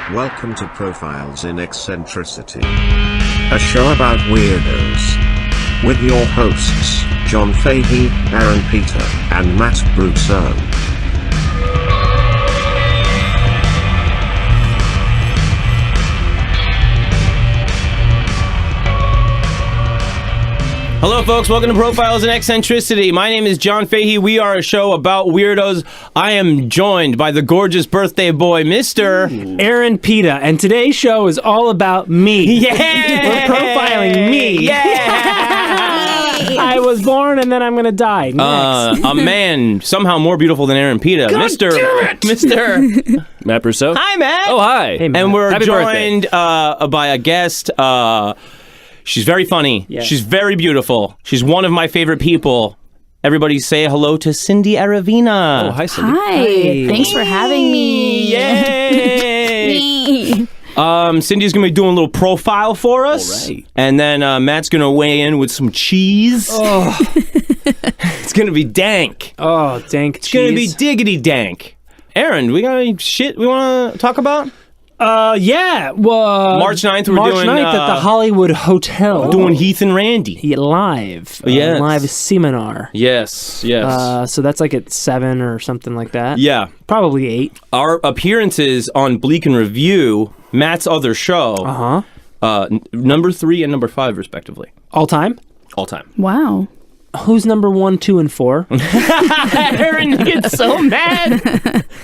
Welcome to Profiles in Eccentricity, a show about weirdos. With your hosts, John Fahey, Aaron Peter, and Matt Brousseau. Hello, folks. Welcome to Profiles in Eccentricity. My name is John Fahey. We are a show about weirdos. I am joined by the gorgeous birthday boy, Mr. Aaron Pita, and today's show is all about me. Yeah! We're profiling me. Yeah! I was born and then I'm gonna die. Next. A man somehow more beautiful than Aaron Pita, Mr. Matt Brousseau. Hi, Matt. Oh, hi. Hey, Matt. And we're Happy joined by a guest. She's very funny. Yeah. She's very beautiful. She's one of my favorite people. Everybody say hello to Cindy Aravena. Oh, hi, Cindy. Hi, thanks for having me. Yay! Cindy's gonna be doing a little profile for us, All right. and then Matt's gonna weigh in with some cheese. Oh, It's gonna be dank. oh, dank It's gonna be cheese. diggity dank. Aaron, we got any shit we want to talk about? Yeah. Well, March 9th, we're March doing, 9th at the Hollywood Hotel. Doing Heath and Randy. Yeah, live. Yes. Live seminar. Yes, yes. So that's like at 7 or something like that. Yeah. Probably 8. Our appearances on Bleak and Review, Matt's other show, number 3 and number 5, respectively. All time? All time. Wow. Who's number 1, 2, and 4? Aaron gets so mad.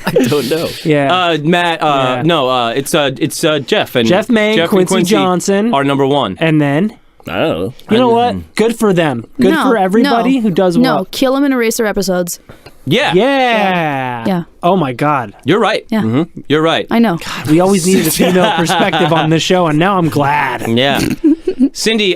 I don't know. Yeah. Matt, Yeah. no, it's Jeff and Jeff May, and Quincy Johnson. are number 1. And then, I don't know. you know what? Good for them. Good for everybody who does well. No, kill them and erase their episodes. Yeah. Yeah. Oh my God. You're right. Yeah. Mm-hmm. You're right. I know. We always needed a female perspective on this show, and now I'm glad. Yeah. Cindy,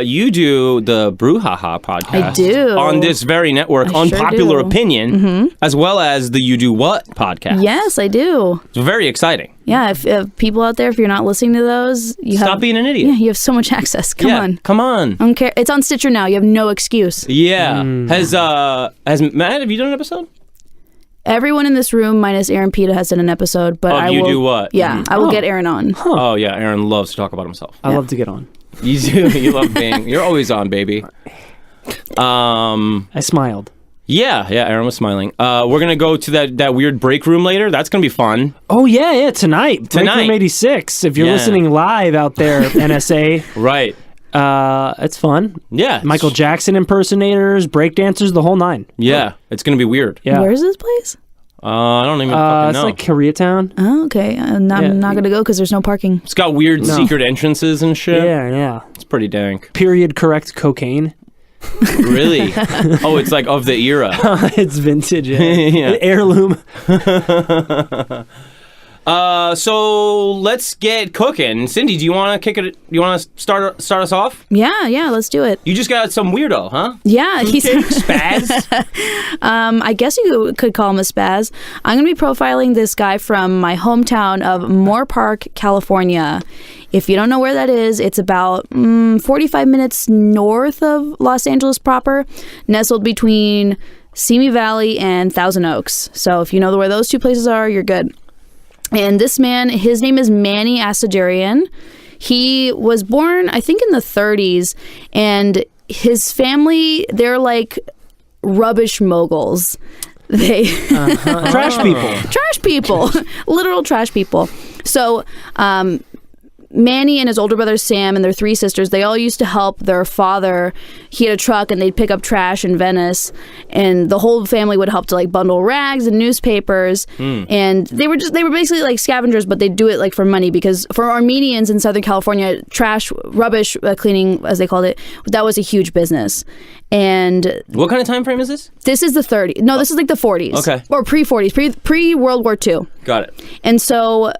you do the Brouhaha podcast. I do. On this very network, I sure Unpopular do. Opinion, as well as the You Do What podcast. Yes, I do. It's very exciting. Yeah, if people out there, if you're not listening to those, you Stop have... being an idiot. Yeah, you have so much access. Come Yeah, on. Come on. I don't care. It's on Stitcher now. You have no excuse. Yeah. Has Matt, have you done an episode? Everyone in this room, minus Aaron Pita, has done an episode, but Of I You will... Do What? Yeah, I will get Aaron on. Oh, yeah. Aaron loves to talk about himself. I love to get on. You do. You love being... You're always on, baby. I smiled. Yeah, Aaron was smiling. We're going to go to that weird break room later. That's going to be fun. Oh, yeah, tonight. Break Room 86. If you're Yeah. listening live out there, NSA, Right. it's fun. Yeah. Michael Jackson impersonators, breakdancers, the whole 9. Yeah. It's going to be weird. Yeah. Where's this place? I don't even fucking It's know. like Koreatown. Oh, okay. I'm Yeah. not going to go because there's no parking. It's got weird secret entrances and shit. Yeah. It's pretty dank. Period correct cocaine. Really? Oh, it's like of the era. It's vintage. Yeah. Yeah. Heirloom. So let's get cooking. Cindy, do you want to kick it? You want to start us off? Yeah, let's do it. You just got some weirdo, huh? Yeah, he's... Spaz. I guess you could call him a spaz. I'm going to be profiling this guy from my hometown of Moore Park, California. If you don't know where that is, it's about 45 minutes north of Los Angeles proper, nestled between Simi Valley and Thousand Oaks. So if you know where those two places are, you're good. And this man, his name is Manny Asajarian. He was born, I think, in the 30s, and his family, they're like rubbish moguls. They Trash people. trash people, literal trash people. So Manny and his older brother Sam and their 3 sisters, they all used to help their father. He had a truck and they'd pick up trash in Venice, and the whole family would help to like bundle rags and newspapers. And they were basically like scavengers, but they'd do it like for money, because for Armenians in Southern California, rubbish cleaning, as they called it, that was a huge business. And What kind of time frame is this? this is the 30s. No, this is like the 40s. Okay. Or pre-40s, pre-World War II. Got it. And so,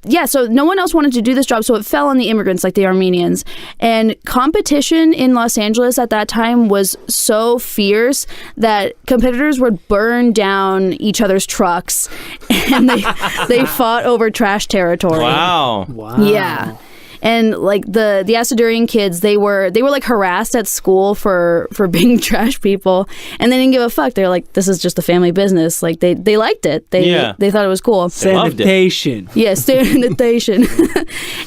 yeah, so no one else wanted to do this job, so it fell on the immigrants, like the Armenians. And competition in Los Angeles at that time was so fierce that competitors would burn down each other's trucks, and they fought over trash territory. Wow. Wow. Yeah. And like the Asadurian kids, they were like harassed at school for being trash people, and they didn't give a fuck. They're like, this is just a family business. Like they liked it. They thought it was cool. Sanitation. Yeah, sanitation.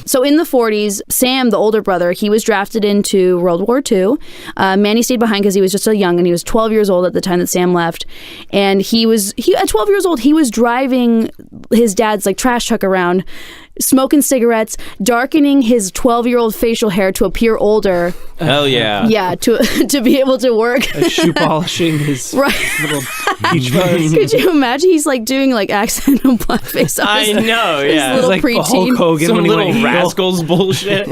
So in the 40s, Sam, the older brother, he was drafted into World War II. Manny stayed behind because he was just so young, and he was 12 years old at the time that Sam left. And he at 12 years old, he was driving his dad's like trash truck around, smoking cigarettes, darkening his 12-year-old facial hair to appear older. Hell yeah. Yeah, to be able to work. Shoe polishing his little peach fuzz. Could you imagine? He's like doing like accidental blackface. I know, yeah. His little It's like preteen. Hulk Hogan Some when he little went heel, rascals bullshit.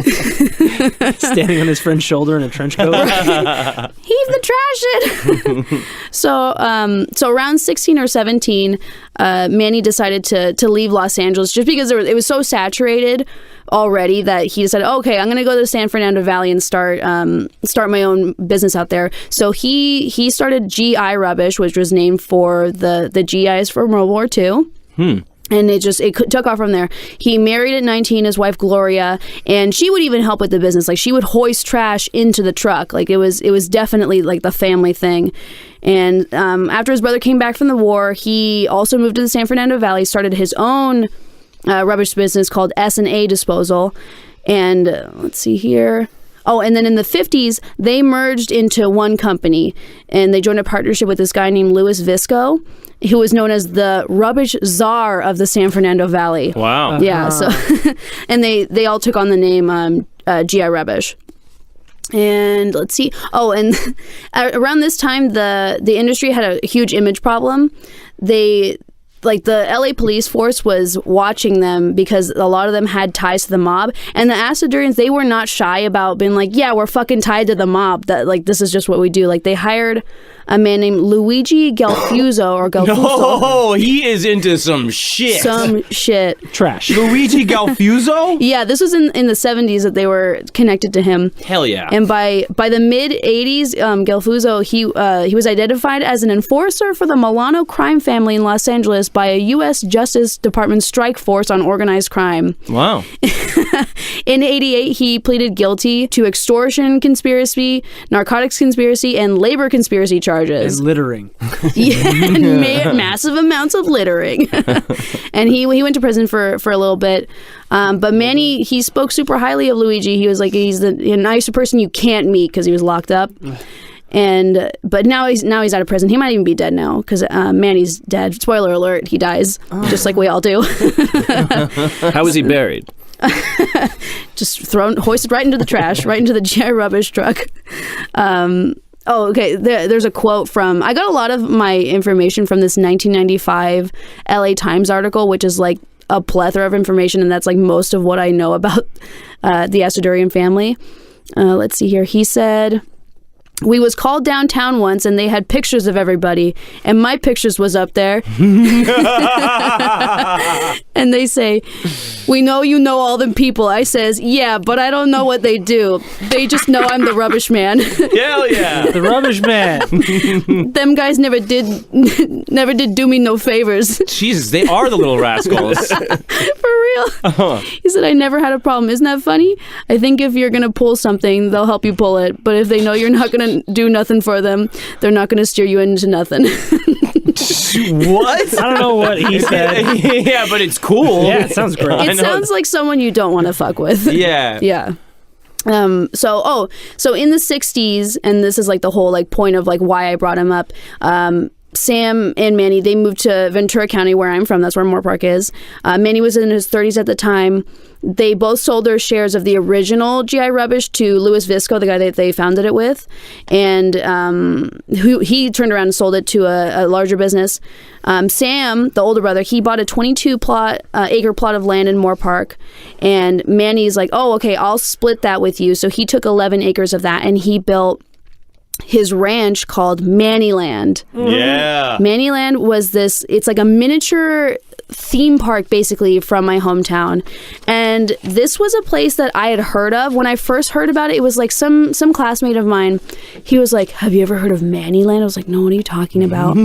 standing on his friend's shoulder in a trench coat. Heave the trash in. So around 16 or 17, Manny decided to leave Los Angeles just because it was so saturated already that he decided, okay, I'm going to go to the San Fernando Valley and start my own business out there. So he started GI Rubbish, which was named for the GIs from World War II. And it took off from there. He married at 19 his wife Gloria, and she would even help with the business. Like she would hoist trash into the truck. Like it was definitely like the family thing. And after his brother came back from the war, he also moved to the San Fernando Valley, started his own rubbish business called S&A Disposal. And let's see here. Oh, and then in the 50s, they merged into one company, and they joined a partnership with this guy named Louis Visco, who was known as the rubbish czar of the San Fernando Valley. Wow. Yeah. So, and they all took on the name GI Rubbish. And let's see. Oh, and around this time, the industry had a huge image problem. The LA police force was watching them because a lot of them had ties to the mob, and the Asadurians, they were not shy about being like, yeah, we're fucking tied to the mob. That like this is just what we do. Like they hired a man named Luigi Galfuso. No, he is into some shit. Some shit. Trash. Luigi Galfuso? Yeah, this was in the 70s that they were connected to him. Hell yeah. And by the mid 80s, Galfuso he was identified as an enforcer for the Milano crime family in Los Angeles by a U.S. Justice Department strike force on organized crime. Wow. In 88, he pleaded guilty to extortion conspiracy, narcotics conspiracy, and labor conspiracy charges. And littering. Yeah, massive amounts of littering. And he went to prison for a little bit. But Manny, he spoke super highly of Luigi. He was like, he's the nicest person you can't meet because he was locked up. But now he's out of prison. He might even be dead now because Manny's dead. Spoiler alert, he dies, just like we all do. How was he buried? Just hoisted right into the trash, right into the GI Rubbish truck. Oh, okay. There's a quote from, I got a lot of my information from this 1995 LA Times article, which is like a plethora of information, and that's like most of what I know about the Asadurian family. Let's see here. He said, we was called downtown once and they had pictures of everybody and my pictures was up there. And they say, we know you know all them people. I says, yeah, but I don't know what they do. They just know I'm the rubbish man. Hell yeah. The rubbish man. Them guys never did do me no favors. Jesus, they are the little rascals. For real. He said, I never had a problem. Isn't that funny? I think if you're going to pull something, they'll help you pull it. But if they know you're not going to do nothing for them, they're not going to steer you into nothing. What? I don't know what he said. Yeah, but it's cool. Yeah, it sounds great. It sounds like someone you don't want to fuck with. Yeah. Yeah. So in the 60s, and this is like the whole like point of like why I brought him up, Sam and Manny, they moved to Ventura County, where I'm from. That's where Moore Park is. Manny was in his 30s at the time. They both sold their shares of the original GI Rubbish to Louis Visco, the guy that they founded it with. And he turned around and sold it to a larger business. Sam, the older brother, he bought a 22-acre plot of land in Moore Park. And Manny's like, oh, okay, I'll split that with you. So he took 11 acres of that, and he built his ranch called Mannyland. Yeah. Mannyland was this, it's like a miniature theme park basically from my hometown. And this was a place that I had heard of. When I first heard about it, it was like some classmate of mine. He was like, "Have you ever heard of Mannyland?" I was like, "No, what are you talking about?"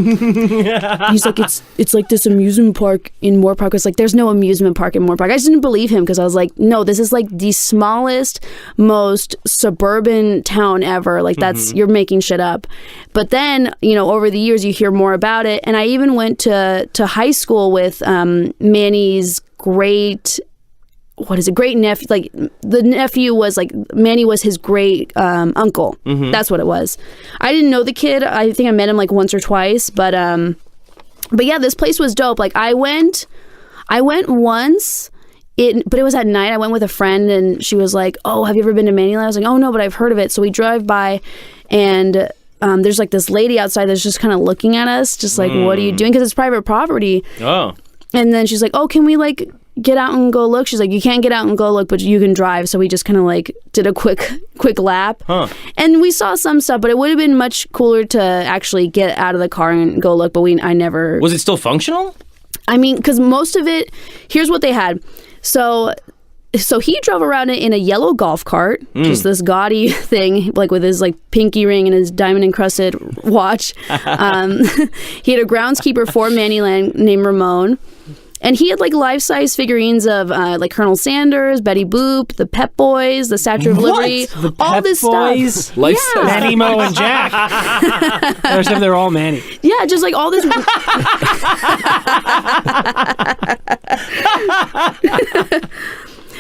He's like, it's like this amusement park in Moore Park. I was like, "There's no amusement park in Moore Park." I just didn't believe him because I was like, "No, this is like the smallest, most suburban town ever. Like that's you're making shit up." But then, over the years, you hear more about it. And I even went to high school with Manny's great nephew. Like the nephew was like, Manny was his great uncle. That's what it was. I didn't know the kid. I think I met him like once or twice. But yeah, this place was dope. Like I went once. But it was at night. I went with a friend and she was like, "Oh, have you ever been to Mannyland?" I was like, "Oh no, but I've heard of it." So we drive by and there's like this lady outside that's just kind of looking at us, just like, "What are you doing?" Because it's private property. Oh. And then she's like, "Oh, can we like get out and go look?" She's like, "You can't get out and go look, but you can drive." So we just kind of like did a quick lap. Huh. And we saw some stuff, but it would have been much cooler to actually get out of the car and go look. But I never. Was it still functional? I mean, because most of it, here's what they had. So he drove around in a yellow golf cart, just this gaudy thing, like with his like pinky ring and his diamond encrusted watch. He had a groundskeeper for Mannyland named Ramon. And he had like life-size figurines of like Colonel Sanders, Betty Boop, the Pep Boys, the Statue of Liberty, all this Boys? stuff. Life-size. Manny, Mo, and Jack. As if they're all Manny. Yeah, just like all this.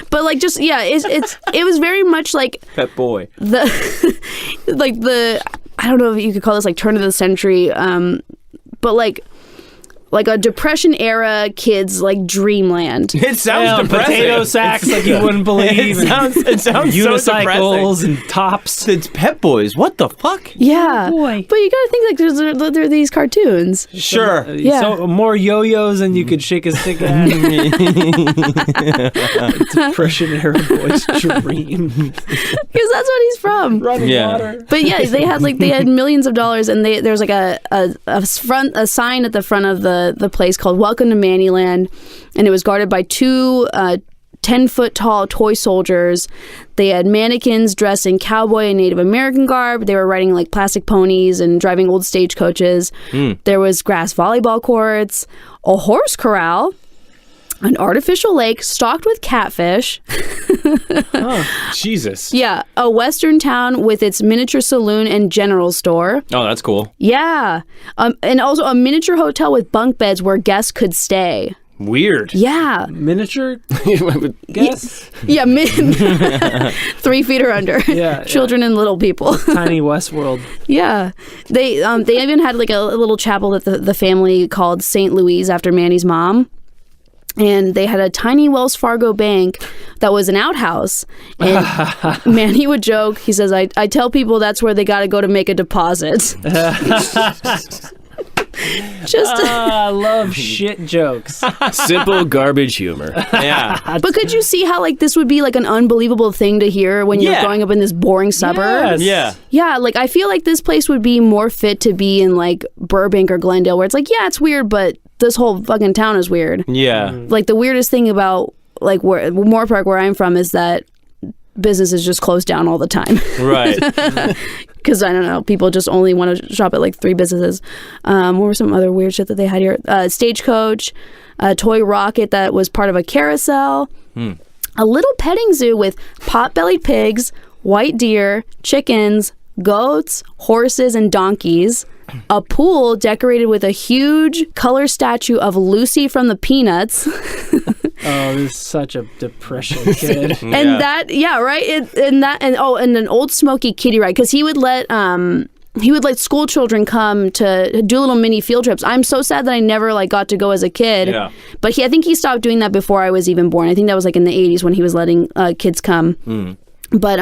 But like just it was very much like Pet Boy. The I don't know if you could call this like turn of the century, but like a Depression era kids like dreamland. It sounds depressing. Potato sacks like you wouldn't believe. It sounds unicycles so and tops. It's Pet Boys. What the fuck? Yeah, boy. But you gotta think like there are these cartoons. Sure. Yeah. So more yo-yos than you could shake a stick at. Depression era boy's dream. Because that's what he's from. Running water. But yeah, they had millions of dollars, and there's like a sign at the front of the place called "Welcome to Mannyland," and it was guarded by two 10-foot tall toy soldiers. They had mannequins dressed in cowboy and Native American garb. They were riding like plastic ponies and driving old stagecoaches. There was grass volleyball courts, a horse corral, an artificial lake stocked with catfish. Jesus. Yeah, a western town with its miniature saloon and general store. Oh, that's cool. Yeah, and also a miniature hotel with bunk beds where guests could stay. Weird. Yeah. Miniature? Guess? Yeah, 3 feet or under. Yeah. Children and little people. Tiny Westworld. Yeah. They even had like a little chapel that the family called St. Louise after Manny's mom. And they had a tiny Wells Fargo bank that was an outhouse. And Manny would joke. He says, I tell people that's where they got to go to make a deposit. I love shit jokes. Simple garbage humor. Yeah. But could you see how like this would be like an unbelievable thing to hear when you're growing up in this boring suburb? Yes. Yeah. Yeah, like I feel like this place would be more fit to be in like Burbank or Glendale, where it's like, yeah, it's weird, but this whole fucking town is weird. Yeah. Like the weirdest thing about like Moore Park, where I'm from, is that businesses just close down all the time. Right. Because I don't know, people just only want to shop at like 3 businesses. What were some other weird shit that they had here? Stagecoach, a toy rocket that was part of a carousel, a little petting zoo with pot-bellied pigs, white deer, chickens, goats, horses, and donkeys. A pool decorated with a huge color statue of Lucy from the Peanuts. Oh, this is such a depression kid. And right. And an old smoky kiddie ride, because he would let school children come to do little mini field trips. I'm so sad that I never like got to go as a kid. Yeah. But I think he stopped doing that before I was even born. I think that was like in the 80s when he was letting kids come. But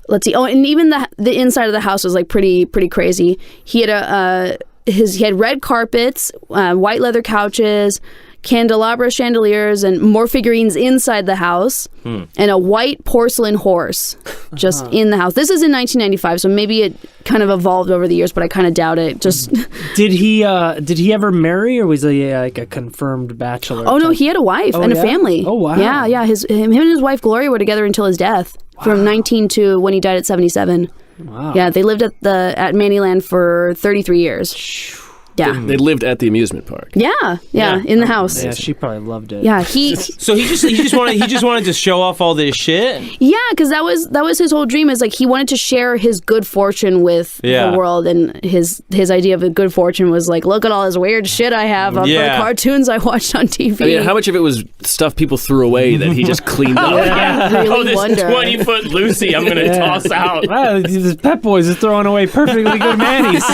let's see. Oh, and even the inside of the house was like pretty crazy. He had he had red carpets, white leather couches. candelabra chandeliers and more figurines inside the house, and a white porcelain horse just in the house. This is in 1995, so maybe it kind of evolved over the years, but I kind of doubt it. Just Did he ever marry, or was he like a confirmed bachelor? Oh no, he had a wife and a family. Oh wow. Yeah. Him and his wife Gloria were together until his death, from 19 to when he died at 77. Wow. Yeah, they lived at Mannyland for 33 years. Yeah. They lived at the amusement park. Yeah, in the house. Yeah, she probably loved it. Yeah, So he just wanted to show off all this shit. yeah, because that was his whole dream. Is like he wanted to share his good fortune with the world, and his idea of a good fortune was like, look at all this weird shit I have of the cartoons I watched on TV. I mean, how much of it was stuff people threw away that he just cleaned up? I really wonder. 20-foot Lucy I'm gonna toss out. Wow, these Pep Boys are throwing away perfectly good Manny's.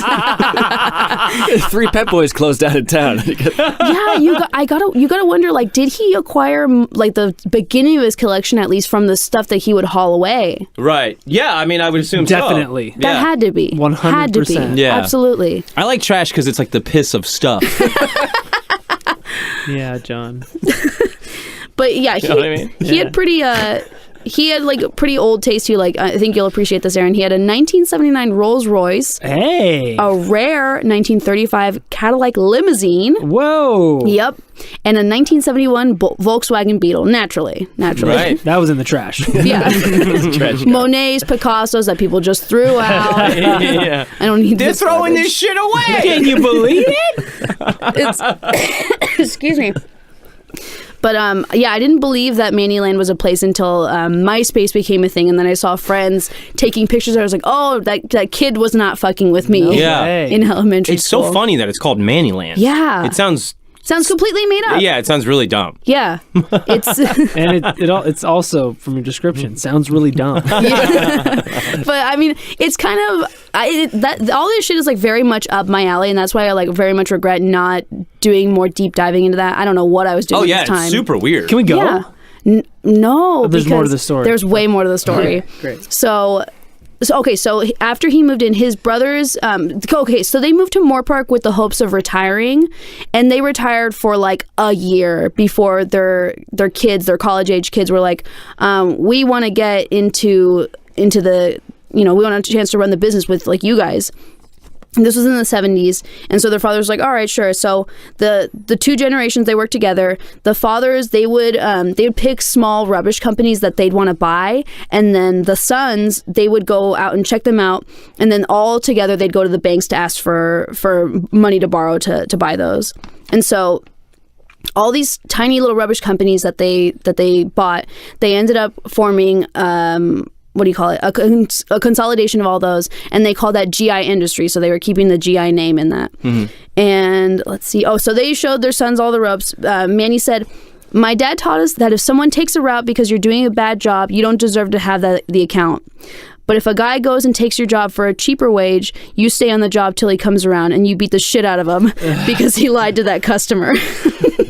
3 Pep Boys closed down in town. Yeah, you gotta wonder, like, did he acquire like the beginning of his collection at least from the stuff that he would haul away? Right. Yeah. I mean, I would assume Definitely. So. That had to be 100%. Had to be. Yeah. Absolutely. I like trash because it's like the piss of stuff. Yeah, John. But yeah, You know what I mean? he had pretty he had like pretty old taste too. Like, I think you'll appreciate this, Aaron. He had a 1979 Rolls Royce, Hey. a rare 1935 Cadillac limousine. Whoa. Yep. And a 1971 Volkswagen Beetle. Naturally. Right. That was in the trash. Yeah. Tragic. Monets, Picassos that people just threw out. Yeah. I don't need They're this throwing garbage. this shit away. Can you believe it? It's excuse me. But I didn't believe that Mannyland was a place until MySpace became a thing, and then I saw friends taking pictures. I was like, oh, that kid was not fucking with me. Yeah. In elementary It's school. so funny that it's called Mannyland. Yeah. It sounds completely made up. Yeah, it sounds really dumb. Yeah. It's And it's also, from your description, sounds really dumb. but I mean, it's kind of that all this shit is like very much up my alley, and that's why I like very much regret not doing more deep diving into that. I don't know what I was doing at this time. It's super weird. Can we go? Yeah. No, There's more to because the story. There's way more to the story. Great. So after he moved in, his brothers, so they moved to Moore Park with the hopes of retiring, and they retired for like a year before their kids, their college age kids, were like, we want to get into the, we want a chance to run the business with like you guys. And this was in the 70s, and so their father was like, all right, sure. So the 2 generations, they worked together. The fathers, they would pick small rubbish companies that they'd want to buy, and then the sons, they would go out and check them out, and then all together they'd go to the banks to ask for money to borrow to buy those. And so all these tiny little rubbish companies that they bought, they ended up forming what do you call it? A consolidation of all those, and they called that GI Industry. So they were keeping the GI name in that. Mm-hmm. And let's see. Oh, so they showed their sons all the ropes. Manny said, "My dad taught us that if someone takes a route because you're doing a bad job, you don't deserve to have the account. But if a guy goes and takes your job for a cheaper wage, you stay on the job till he comes around, and you beat the shit out of him because he lied to that customer."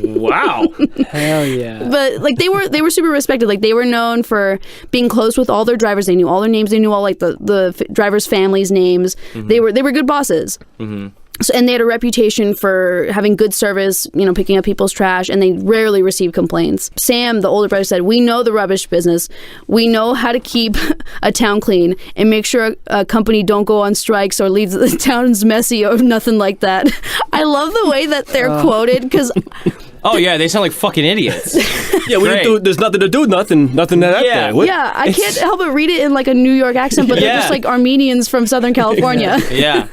Wow. Hell yeah. But like they were super respected. Like they were known for being close with all their drivers. They knew all their names. They knew all like the drivers' families' names. Mm-hmm. They were good bosses. Mm-hmm. So, and they had a reputation for having good service, picking up people's trash, and they rarely received complaints. Sam, the older brother, said, "We know the rubbish business. We know how to keep a town clean and make sure a company don't go on strikes or leave the towns messy or nothing like that." I love the way that they're quoted because... Oh yeah, they sound like fucking idiots. Yeah, there's nothing to do, nothing to that Yeah. day. What? Yeah, I can't help but read it in like a New York accent, but they're just like Armenians from Southern California. Yeah.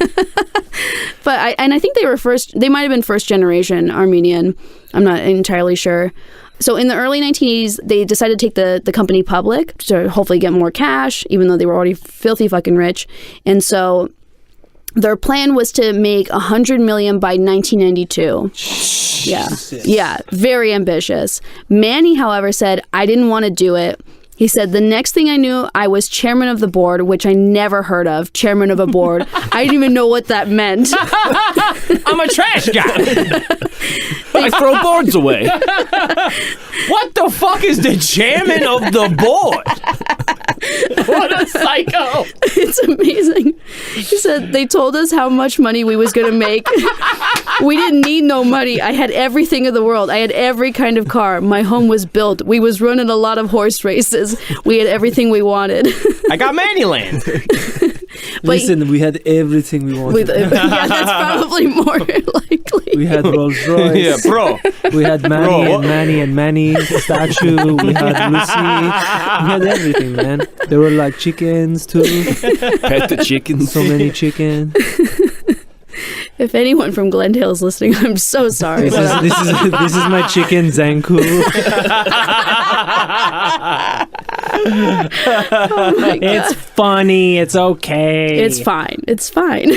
But I think they might have been first generation Armenian. I'm not entirely sure. So in the early 1980s, they decided to take the company public to hopefully get more cash, even though they were already filthy fucking rich. And so their plan was to make $100 million by 1992. Yeah, very ambitious. Manny, however, said, "I didn't want to do it." He said, "The next thing I knew, I was chairman of the board," which I never heard of. Chairman of a board. I didn't even know what that meant. I'm a trash guy. I throw boards away. What the fuck is the chairman of the board? What a psycho. It's amazing. He said, they told us how much money we was going to make. We didn't need no money. I had everything in the world. I had every kind of car. My home was built. We was running a lot of horse races. We had everything we wanted. I got Mannyland. Listen, we had everything we wanted. Yeah, that's probably more likely. We had Rolls Royce. Yeah, bro. We had Manny and Manny statue. We had Lucy. We had everything, man. There were like chickens too. Pet the chickens. So many chickens. If anyone from Glendale is listening, I'm so sorry. This is my chicken Zanku. Oh my God. It's funny. It's okay. It's fine. It's fine.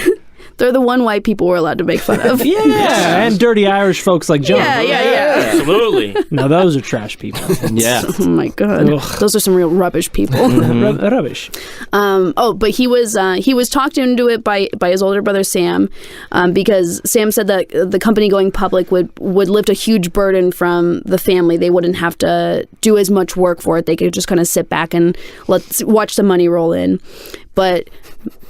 They're the one white people we're allowed to make fun of. Yeah, and dirty Irish folks like John. Yeah. Absolutely. No, those are trash people. Yeah. Oh my God. Ugh. Those are some real rubbish people. Rubbish. But he was talked into it by his older brother Sam, because Sam said that the company going public would lift a huge burden from the family. They wouldn't have to do as much work for it. They could just kind of sit back and watch the money roll in. But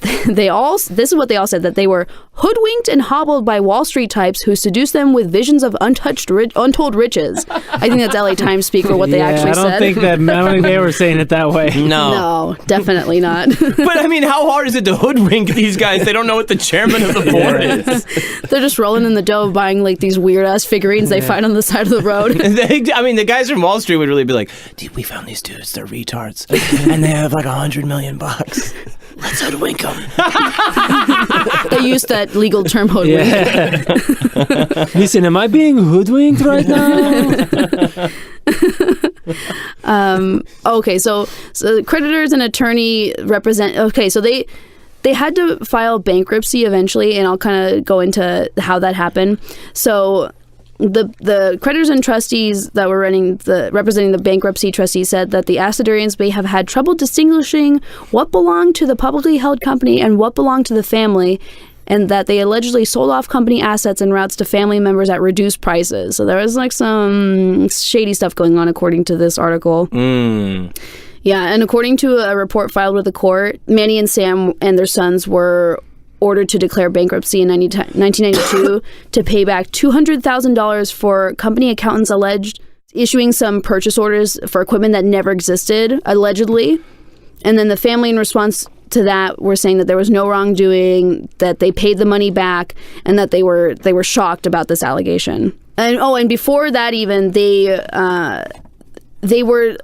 this is what they all said, that they were hoodwinked and hobbled by Wall Street types who seduced them with visions of untold riches. I think that's LA Times speak for what they actually said. I don't think they were saying it that way. No, definitely not. But I mean, how hard is it to hoodwink these guys? They don't know what the chairman of the board is. They're just rolling in the dough buying like these weird ass figurines they find on the side of the road. The guys from Wall Street would really be like, dude, we found these dudes. They're retards. And they have like $100 million. Let's hoodwink them. They used that legal term hoodwink. Yeah. Listen, am I being hoodwinked right now? Okay, so creditors and attorney represent. Okay, so they had to file bankruptcy eventually, and I'll kind of go into how that happened. So the creditors and trustees that were representing the bankruptcy trustees said that the Asadurians may have had trouble distinguishing what belonged to the publicly held company and what belonged to the family, and that they allegedly sold off company assets and routes to family members at reduced prices. So there was like some shady stuff going on, according to this article. Yeah, and according to a report filed with the court, Manny and Sam and their sons were ordered to declare bankruptcy in 1992 to pay back $200,000 for company accountants alleged issuing some purchase orders for equipment that never existed, allegedly. And then the family, in response to that, were saying that there was no wrongdoing, that they paid the money back, and that they were shocked about this allegation. And before that, even they were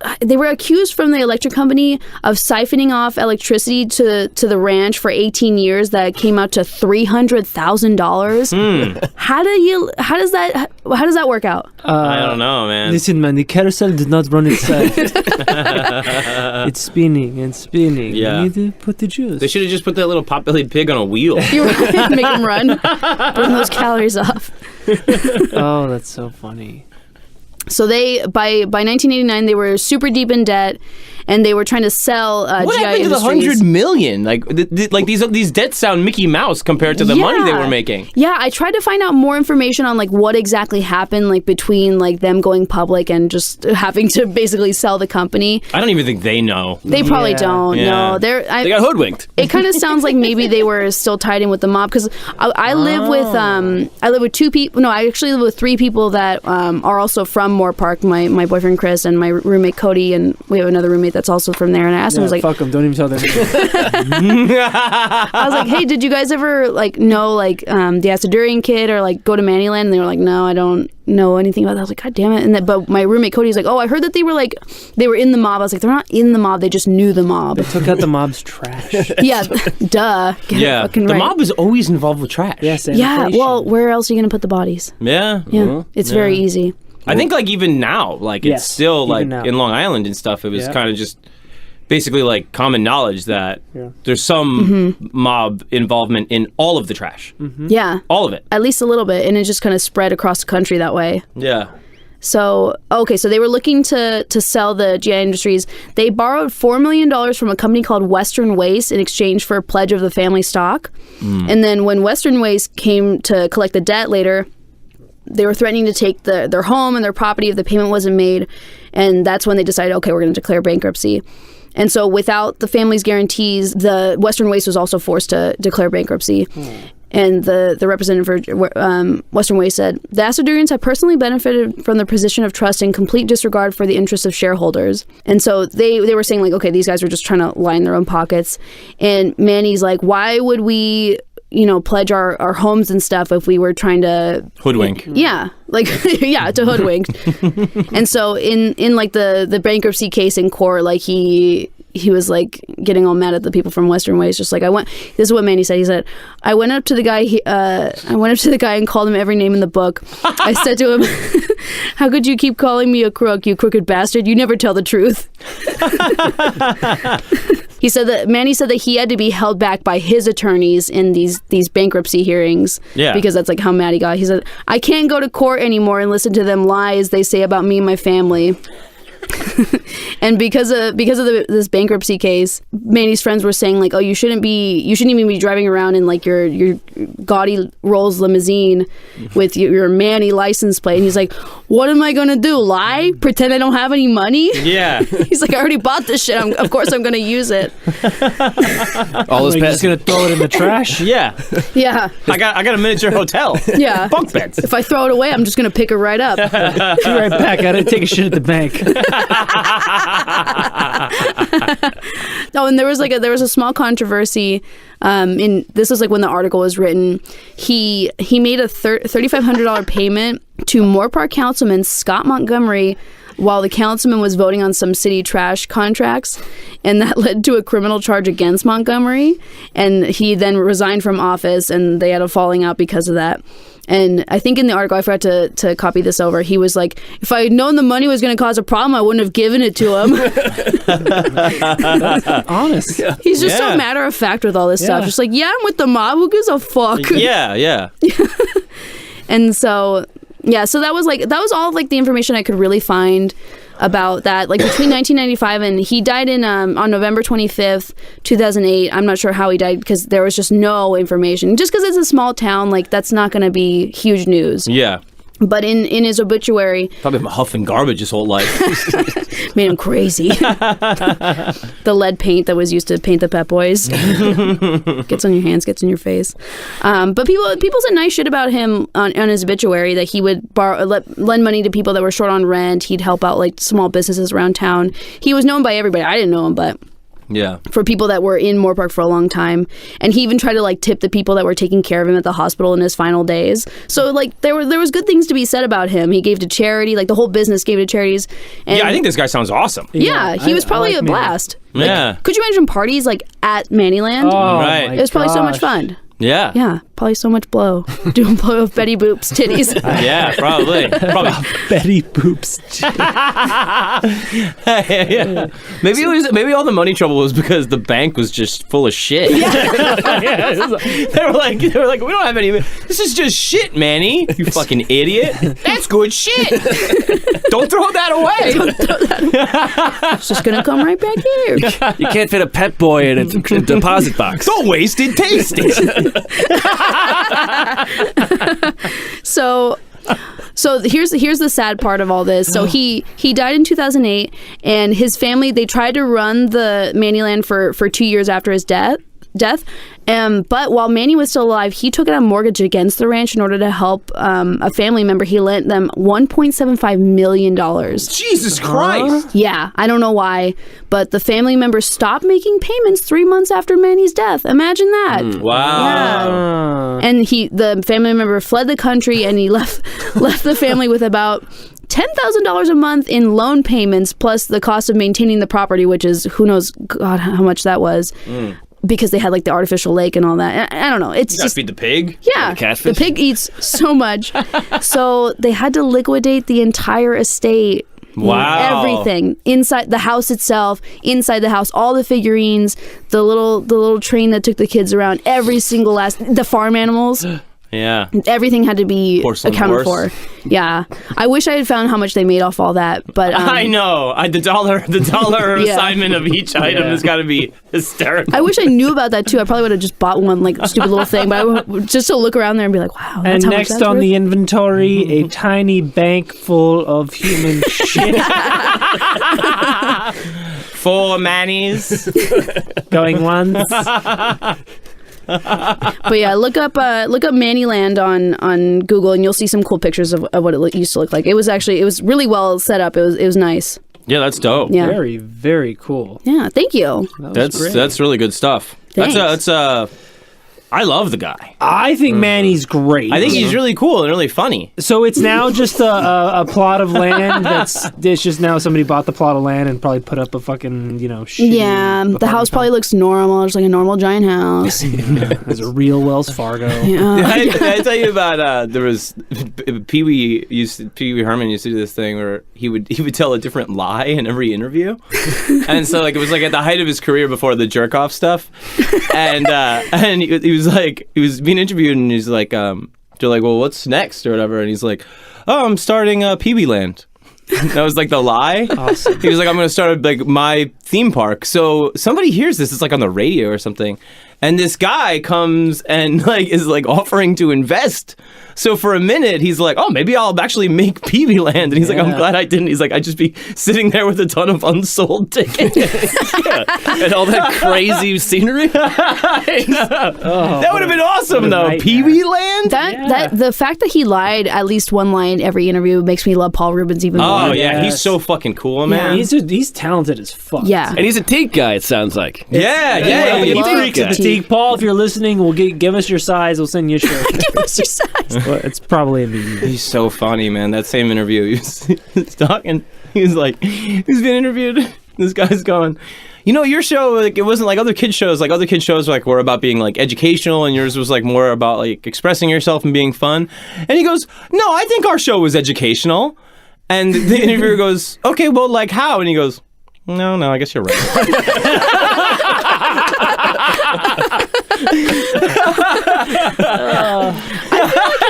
accused from the electric company of siphoning off electricity to the ranch for 18 years that came out to $300,000. How does that work out? I don't know, man. Listen, man, the carousel did not run itself. It's spinning and spinning. Yeah. You need to put the juice. They should have just put that little pot-bellied pig on a wheel. You're right. Make them run. Burn those calories off. Oh, that's so funny. So they, by 1989, they were super deep in debt, and they were trying to sell what GI happened Industries. to the $100 million? Like these debts sound Mickey Mouse compared to the money they were making. Yeah, I tried to find out more information on like what exactly happened, like between like them going public and just having to basically sell the company. I don't even think they know. They probably don't. Yeah. No, They got hoodwinked. It kind of sounds like maybe they were still tied in with the mob, because I live with two people. No, I actually live with three people that are also from Moore Park. My boyfriend Chris and my roommate Cody, and we have another roommate that's also from there. And I asked him, I was like, fuck them, don't even tell them. I was like, hey, did you guys ever like know like the Asadurian kid or like go to Mannyland? And they were like, no, I don't know anything about that. I was like, God damn it. But my roommate Cody's like, oh, I heard that they were in the mob. I was like, they're not in the mob, they just knew the mob. They took out the mob's trash. Yeah, duh. Yeah, the mob is always involved with trash. Yes, yeah, well, where else are you gonna put the bodies? Yeah. Yeah, it's very easy. I think like even now, like it's still like in Long Island and stuff, it was kind of just basically like common knowledge that there's some mob involvement in all of the trash. Yeah. All of it. At least a little bit, and it just kind of spread across the country that way. Yeah. So, okay, so they were looking to sell the GI Industries. They borrowed $4 million from a company called Western Waste in exchange for a pledge of the family stock. And then when Western Waste came to collect the debt later, they were threatening to take their home and their property if the payment wasn't made. And that's when they decided, okay, we're going to declare bankruptcy. And so without the family's guarantees, the Western Waste was also forced to declare bankruptcy. And the representative for Western Waste said, the Asadurians have personally benefited from the position of trust in complete disregard for the interests of shareholders. And so they were saying, like, okay, these guys were just trying to line their own pockets. And Manny's like, why would we, pledge our homes and stuff if we were trying to hoodwink? Yeah, like to hoodwink. And so in like the bankruptcy case in court, like he was like getting all mad at the people from Western Waste, just like this is what Manny said. He said, I went up to the guy and called him every name in the book. I said to him, how could you keep calling me a crook, you crooked bastard? You never tell the truth. Manny said that he had to be held back by his attorneys in these bankruptcy hearings. Yeah. Because that's like how mad he got. He said, I can't go to court anymore and listen to them lies they say about me and my family. And because of this bankruptcy case, Manny's friends were saying like, oh, you shouldn't even be driving around in like your gaudy Rolls limousine with your Manny license plate. And he's like, what am I gonna do? Lie? Pretend I don't have any money? Yeah. He's like, I already bought this shit. Of course I'm gonna use it. All this past gonna throw it in the trash? Yeah. Yeah. I got a miniature hotel. Yeah. Bunk beds. If I throw it away, I'm just gonna pick it right up. Be right back. I gotta take a shit at the bank. Oh, and there was a small controversy. This was like when the article was written. He made a $3,500 payment to Moore Park Councilman Scott Montgomery while the councilman was voting on some city trash contracts, and that led to a criminal charge against Montgomery. And he then resigned from office, and they had a falling out because of that. And I think in the article, I forgot to copy this over, he was like, if I had known the money was going to cause a problem, I wouldn't have given it to him. Honest. Yeah. He's just so matter of fact with all this stuff. Just like, yeah, I'm with the mob. Who gives a fuck? Yeah. And so, yeah, so that was all like the information I could really find about that, like between 1995 and he died on November 25th, 2008. I'm not sure how he died because there was just no information. Just because it's a small town, like that's not going to be huge news. Yeah. But in his obituary, probably been huffing garbage his whole life. Made him crazy. The lead paint that was used to paint the Pep Boys gets on your hands, gets in your face. But people said nice shit about him on his obituary, that he would lend money to people that were short on rent. He'd help out like small businesses around town. He was known by everybody. I didn't know him, but. Yeah. For people that were in Moore Park for a long time. And he even tried to like tip the people that were taking care of him at the hospital in his final days. So like there was good things to be said about him. He gave to charity, like the whole business gave to charities. And I think this guy sounds awesome. Yeah, he was probably a blast. Like, yeah. Could you imagine parties like at Mannyland? Oh, right. It was probably so much fun. Yeah. Yeah, probably so much blow. Doing blow of Betty Boop's titties. Yeah, probably. Betty Boop's yeah. Maybe all the money trouble was because the bank was just full of shit. Yeah. They were like, we don't have any. This is just shit, Manny. You fucking idiot. That's good shit. Don't throw that away. Don't throw that away. It's just gonna come right back here. You can't fit a Pet Boy in a deposit box. Don't waste it. Taste it. So here's the sad part of all this. So he died in 2008, and his family, they tried to run the Mannyland for 2 years after his death. But while Manny was still alive, he took out a mortgage against the ranch in order to help a family member. He lent them $1.75 million. Jesus Christ! Yeah, I don't know why, but the family member stopped making payments 3 months after Manny's death. Imagine that. Wow. Yeah. And the family member fled the country, and he left the family with about $10,000 a month in loan payments, plus the cost of maintaining the property, which is who knows God how much that was. Because they had like the artificial lake and all that. I don't know. It's you gotta just feed the pig. Yeah, the pig eats so much, so they had to liquidate the entire estate. Wow! Everything inside the house itself, inside the house, all the figurines, the little train that took the kids around, every single the farm animals. Yeah. Everything had to be Porcelain accounted horse. for. Yeah. I wish I had found how much they made off all that, but I know. The dollar Yeah. assignment of each item has got to be hysterical. I wish I knew about that too. I probably would have just bought one, like stupid little thing, but just to look around there and be like, wow. That's And how much next that's on worth? the inventory, a tiny bank full of human shit Full of mayonnaise. going once. But yeah, look up Mannyland on Google, and you'll see some cool pictures of what it used to look like. It was really well set up. It was nice. Yeah, that's dope. Yeah. Very, very cool. Yeah. Thank you. That was great. That's really good stuff. Thanks. I love the guy. I think Manny's great. I think he's really cool and really funny. So it's now just a plot of land it's just now somebody bought the plot of land and probably put up a fucking, shitty Yeah. The house probably looks normal. It's like a normal giant house. There's a real Wells Fargo. Did I tell you about there was Pee Wee Herman used to do this thing where he would tell a different lie in every interview, and so like it was like at the height of his career before the jerk off stuff, and he was being interviewed and he's like they're like, well, what's next or whatever, and he's like, oh, I'm starting Pee Wee Land. That was like the lie. Awesome. He was like, I'm gonna start like my theme park. So somebody hears this, it's like on the radio or something, and this guy comes and like is like offering to invest. So for a minute, he's like, oh, maybe I'll actually make Pee Wee Land. And he's like, I'm glad I didn't. He's like, I'd just be sitting there with a ton of unsold tickets. And all that crazy scenery. That would have been awesome, though. Pee Wee Land? That the fact that he lied at least one line every interview makes me love Paul Rubens even more. Oh, yeah. He's so fucking cool, man. He's talented as fuck. Yeah. And he's a teak guy, it sounds like. Yeah. he He loves freaks at the tea. teak. Paul, if you're listening, we'll give us your size. We'll send you a shirt. Give us your size. Well, it's probably a medium. He's so funny, man. That same interview, he's talking. He's like, he's being interviewed. This guy's going, your show, like, it wasn't like other kids' shows. Like, other kids' shows, like, were about being, like, educational, and yours was, like, more about, like, expressing yourself and being fun. And he goes, no, I think our show was educational. And the interviewer goes, okay, well, like, how? And he goes, no, I guess you're right.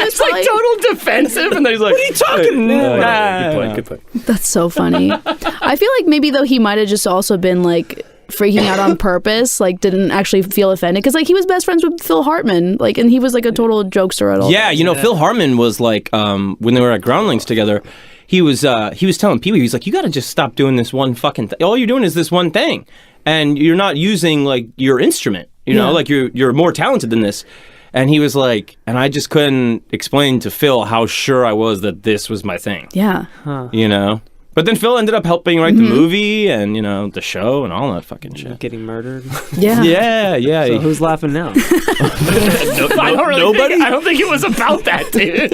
It's like total defensive, and then he's like, what are you talking about? Good point. That's so funny. I feel like maybe though he might have just also been like freaking out on purpose, like didn't actually feel offended because like he was best friends with Phil Hartman, like, and he was like a total jokester at all. Yeah, Phil Hartman was like when they were at Groundlings together. He was telling Pee Wee, he's like, you got to just stop doing this one fucking thing. All you're doing is this one thing, and you're not using like your instrument. Like you're more talented than this. And he was like, and I just couldn't explain to Phil how sure I was that this was my thing. Yeah. But then Phil ended up helping write the movie and, the show and all that fucking shit. Getting murdered. Yeah. Yeah. So who's laughing now? Nobody? I don't think it was about that, dude.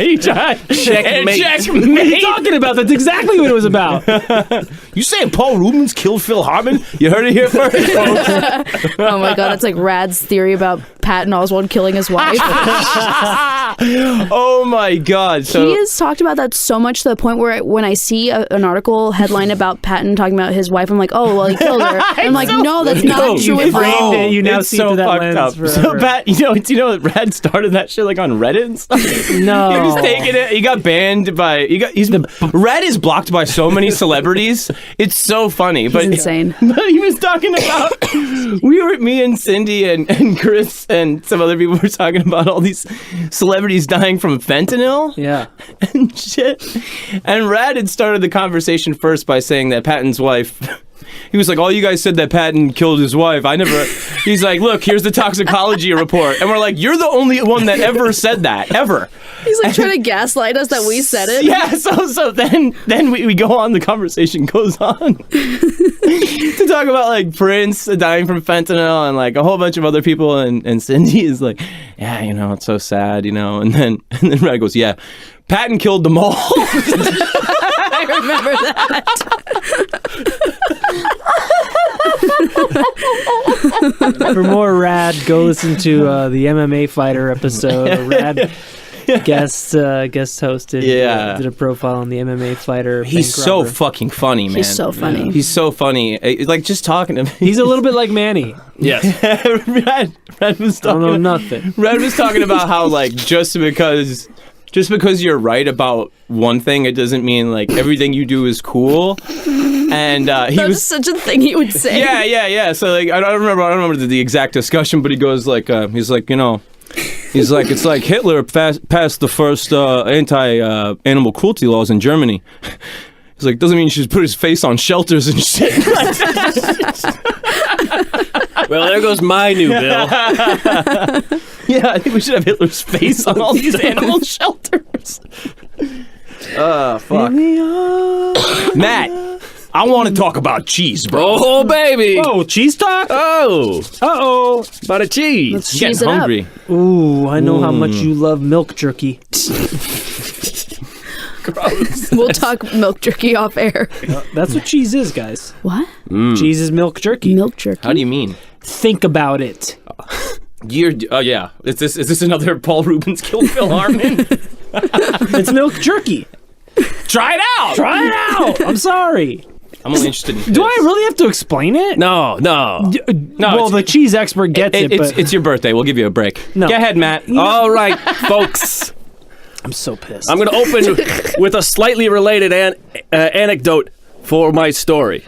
He tried. Checkmate. What are you talking about? That's exactly what it was about. You saying Paul Rubens killed Phil Hartman? You heard it here first, folks. Oh my god, that's like Rad's theory about Patton Oswalt killing his wife. Oh my god. So He has talked about that so much to the point where when I see an article headline about Patton talking about his wife, I'm like, oh, well, he killed her. And I'm like, no, that's not true at all. You now it's see so through that fucked lens up. forever. So Pat, that Rad started that shit like on Reddit and stuff. No. He was taking it. He got banned by. Rad is blocked by so many celebrities. It's so funny. But It's insane. But he was talking about. Me and Cindy and Chris and some other people were talking about all these celebrities dying from fentanyl. Yeah. And shit. And Rad had started the conversation first by saying that Patton's wife. He was like, all you guys said that Patton killed his wife. I never. He's like, look, here's the toxicology report. And we're like, you're the only one that ever said that, ever. He's like trying to gaslight us that we said it. Yeah, so then we go on, the conversation goes on to talk about like Prince dying from fentanyl and like a whole bunch of other people, and Cindy is like, yeah, it's so sad, and then Rad goes, yeah, Patton killed them all. I remember that. For more Rad, go listen to the MMA fighter episode. Rad guest hosted. Did a profile on the MMA fighter. He's bank so robber. fucking funny, man. He's so funny. He's so funny. Like, just talking to him. He's a little bit like Manny. Yes. Red was I don't know talking. nothing. Red was talking about how, like, just because you're right about one thing, it doesn't mean like everything you do is cool. And he That was was such a thing he would say. Yeah. So like, I don't remember the exact discussion, but he goes like, he's like, it's like Hitler passed the first anti-animal cruelty laws in Germany. He's like, doesn't mean you should put his face on shelters and shit. Well, there goes my new bill. Yeah, I think we should have Hitler's face on all these animal shelters. Fuck. Matt, I want to talk about cheese, bro. Oh, baby. Oh, cheese talk? Oh. Uh-oh. About a cheese. Let's I'm cheese getting it hungry. up. Ooh, I know how much you love milk jerky. Gross. We'll talk milk jerky off air. That's what cheese is, guys. What? Cheese is milk jerky. Milk jerky. How do you mean? Think about it. Yeah. Is this another Paul Rubens killed Phil Hartman? It's milk jerky. Try it out. Try it out. I'm sorry. I'm only interested in Do I really have to explain it? No. Well, it's- the cheese expert gets it, but it's your birthday. We'll give you a break. No. Go ahead, Matt. All right, folks. I'm so pissed. I'm going to open with a slightly related anecdote for my story.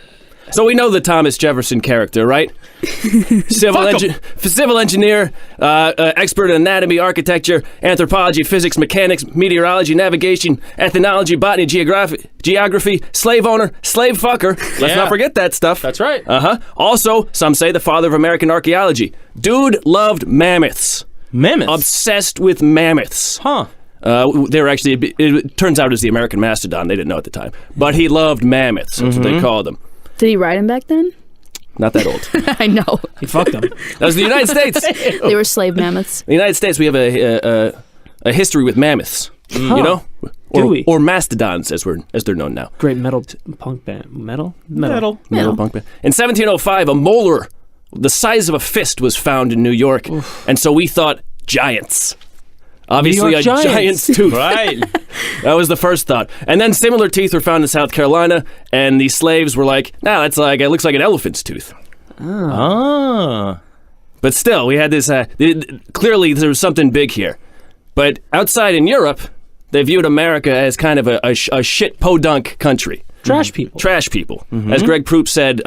So we know the Thomas Jefferson character, right? Civil engineer, expert in anatomy, architecture, anthropology, physics, mechanics, meteorology, navigation, ethnology, botany, geography, slave owner, slave fucker. Let's not forget that stuff. That's right. Also, some say the father of American archaeology. Dude loved mammoths. Mammoths. Obsessed with mammoths. Huh. They were actually, it turns out, it was the American mastodon. They didn't know at the time. But he loved mammoths. That's what they called them. Did he ride him back then? Not that old. I know. He fucked them. That was the United States. They were slave mammoths. In the United States, we have a history with mammoths. You know? Do we? Or mastodons, as they're known now. Great metal punk band. Metal Metal punk band. In 1705, a molar the size of a fist was found in New York. And so we thought giants. Obviously, New a York giant's Giants. tooth. Right. That was the first thought. And then similar teeth were found in South Carolina, and the slaves were like, "No, it looks like an elephant's tooth." Ah. But still, we had this. Clearly, there was something big here. But outside in Europe, they viewed America as kind of a shit podunk country. Trash people. Trash people. As Greg Proops said,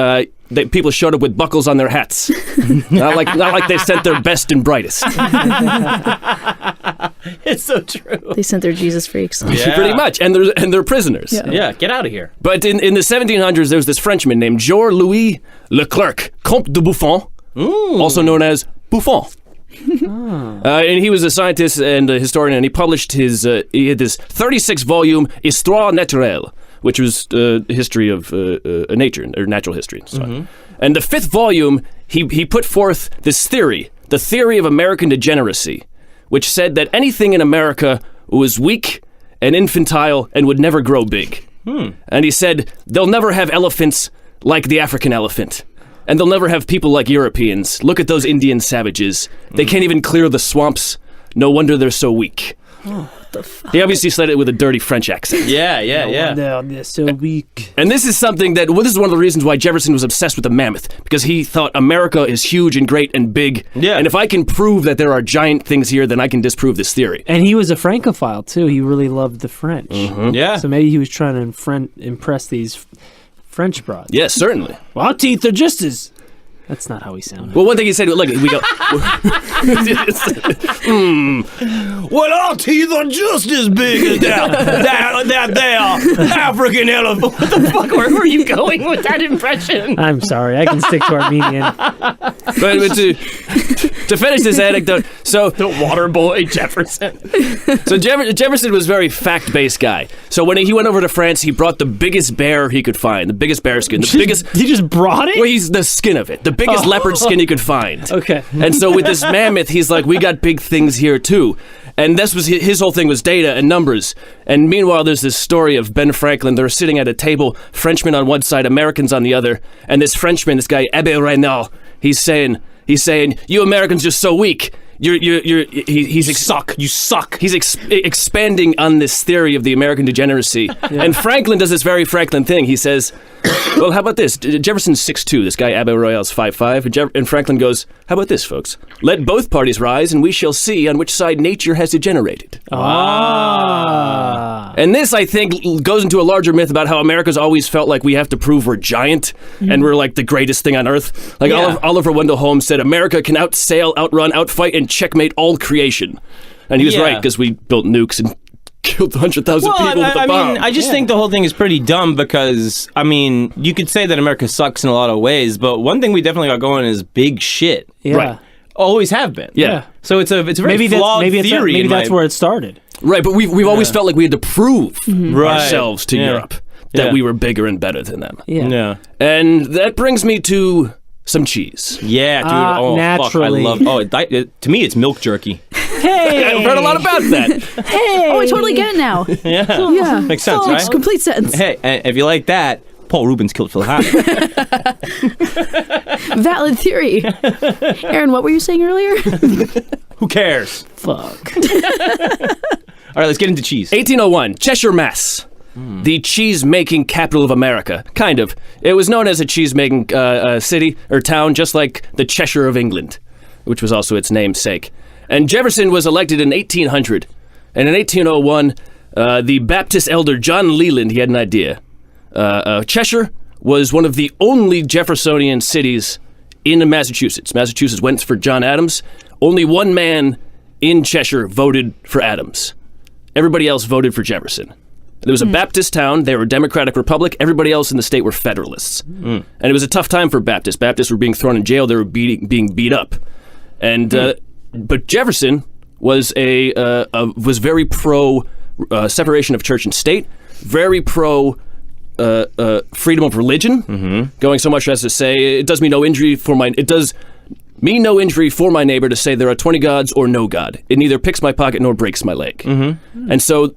that people showed up with buckles on their hats. not like they sent their best and brightest. It's so true. They sent their Jesus freaks. Yeah. Pretty much. And they're prisoners. Yeah. Yeah, get out of here. But in the 1700s, there was this Frenchman named Jean-Louis Leclerc, Comte de Buffon, also known as Buffon. And he was a scientist and a historian, and he published he had this 36-volume Histoire Naturelle, which was history of nature, or natural history. And the 5th volume, he put forth this theory, the theory of American degeneracy, which said that anything in America was weak and infantile and would never grow big. And he said, they'll never have elephants like the African elephant. And they'll never have people like Europeans. Look at those Indian savages. They can't even clear the swamps. No wonder they're so weak. What the fuck? He obviously said it with a dirty French accent. Yeah. They're so weak. And this is something that, this is one of the reasons why Jefferson was obsessed with the mammoth, because he thought America is huge and great and big. Yeah. And if I can prove that there are giant things here, then I can disprove this theory. And he was a Francophile, too. He really loved the French. Yeah. So maybe he was trying to impress these French broads. Yes, certainly. Well, our teeth are just as... That's not how he sounded. Well, one thing he said, look, we go... Well, our teeth are just as big as that African elephant. What the fuck? Where were you going with that impression? I'm sorry. I can stick to Armenian. But to finish this anecdote, so... The water boy Jefferson. So Jefferson was a very fact-based guy. So when he went over to France, he brought the biggest bear he could find, the biggest bear skin, the biggest... He just brought it? Well, he's the skin of it, the biggest leopard skin he could find. Okay. And so with this mammoth, he's like, we got big things here too. And this was his whole thing was data and numbers. And meanwhile, there's this story of Ben Franklin. They're sitting at a table, Frenchmen on one side, Americans on the other. And this Frenchman, this guy, Abbé Raynal, he's saying, you Americans are so weak. he's suck. You suck. He's expanding on this theory of the American degeneracy. And Franklin does this very Franklin thing. He says, well, how about this? Jefferson's 6'2". This guy, Abbe Royale's 5'5". And Franklin goes, how about this, folks? Let both parties rise, and we shall see on which side nature has degenerated. And this, I think, goes into a larger myth about how America's always felt like we have to prove we're giant and we're like the greatest thing on earth. Like Oliver Wendell Holmes said, America can outsail, outrun, outfight, and checkmate all creation. And he was right, because we built nukes and killed 100,000 people with a bomb. I mean, I just think the whole thing is pretty dumb because, I mean, you could say that America sucks in a lot of ways, but one thing we definitely got going is big shit. Yeah. Right. Always have been. Yeah. So it's a very flawed theory. Maybe that's where it started. Right, but we've always felt like we had to prove ourselves to Europe that we were bigger and better than them. Yeah. And that brings me to some cheese. Yeah, dude. Oh, naturally. fuck. I love. To me, it's milk jerky. Hey, I've heard a lot about that. hey. Oh, I totally get it now. Yeah. Makes sense, right? Makes complete sense. Hey, and if you like that, Paul Rubens killed Phil Hart. Valid theory. Aaron, what were you saying earlier? Who cares? Fuck. All right, let's get into cheese. 1801, Cheshire, Mass. The cheese-making capital of America. Kind of. It was known as a cheese-making city or town, just like the Cheshire of England, which was also its namesake. And Jefferson was elected in 1800. And in 1801, the Baptist elder John Leland, he had an idea. Cheshire was one of the only Jeffersonian cities in Massachusetts. Massachusetts went for John Adams. Only one man in Cheshire voted for Adams. Everybody else voted for Jefferson. There was a Baptist town. They were a Democratic Republic. Everybody else in the state were Federalists. And it was a tough time for Baptists. Baptists were being thrown in jail. They were being beat up. And but Jefferson was was very pro separation of church and state, very pro freedom of religion, going so much as to say it does me no injury for my neighbor to say there are 20 gods or no God. It neither picks my pocket nor breaks my leg. And so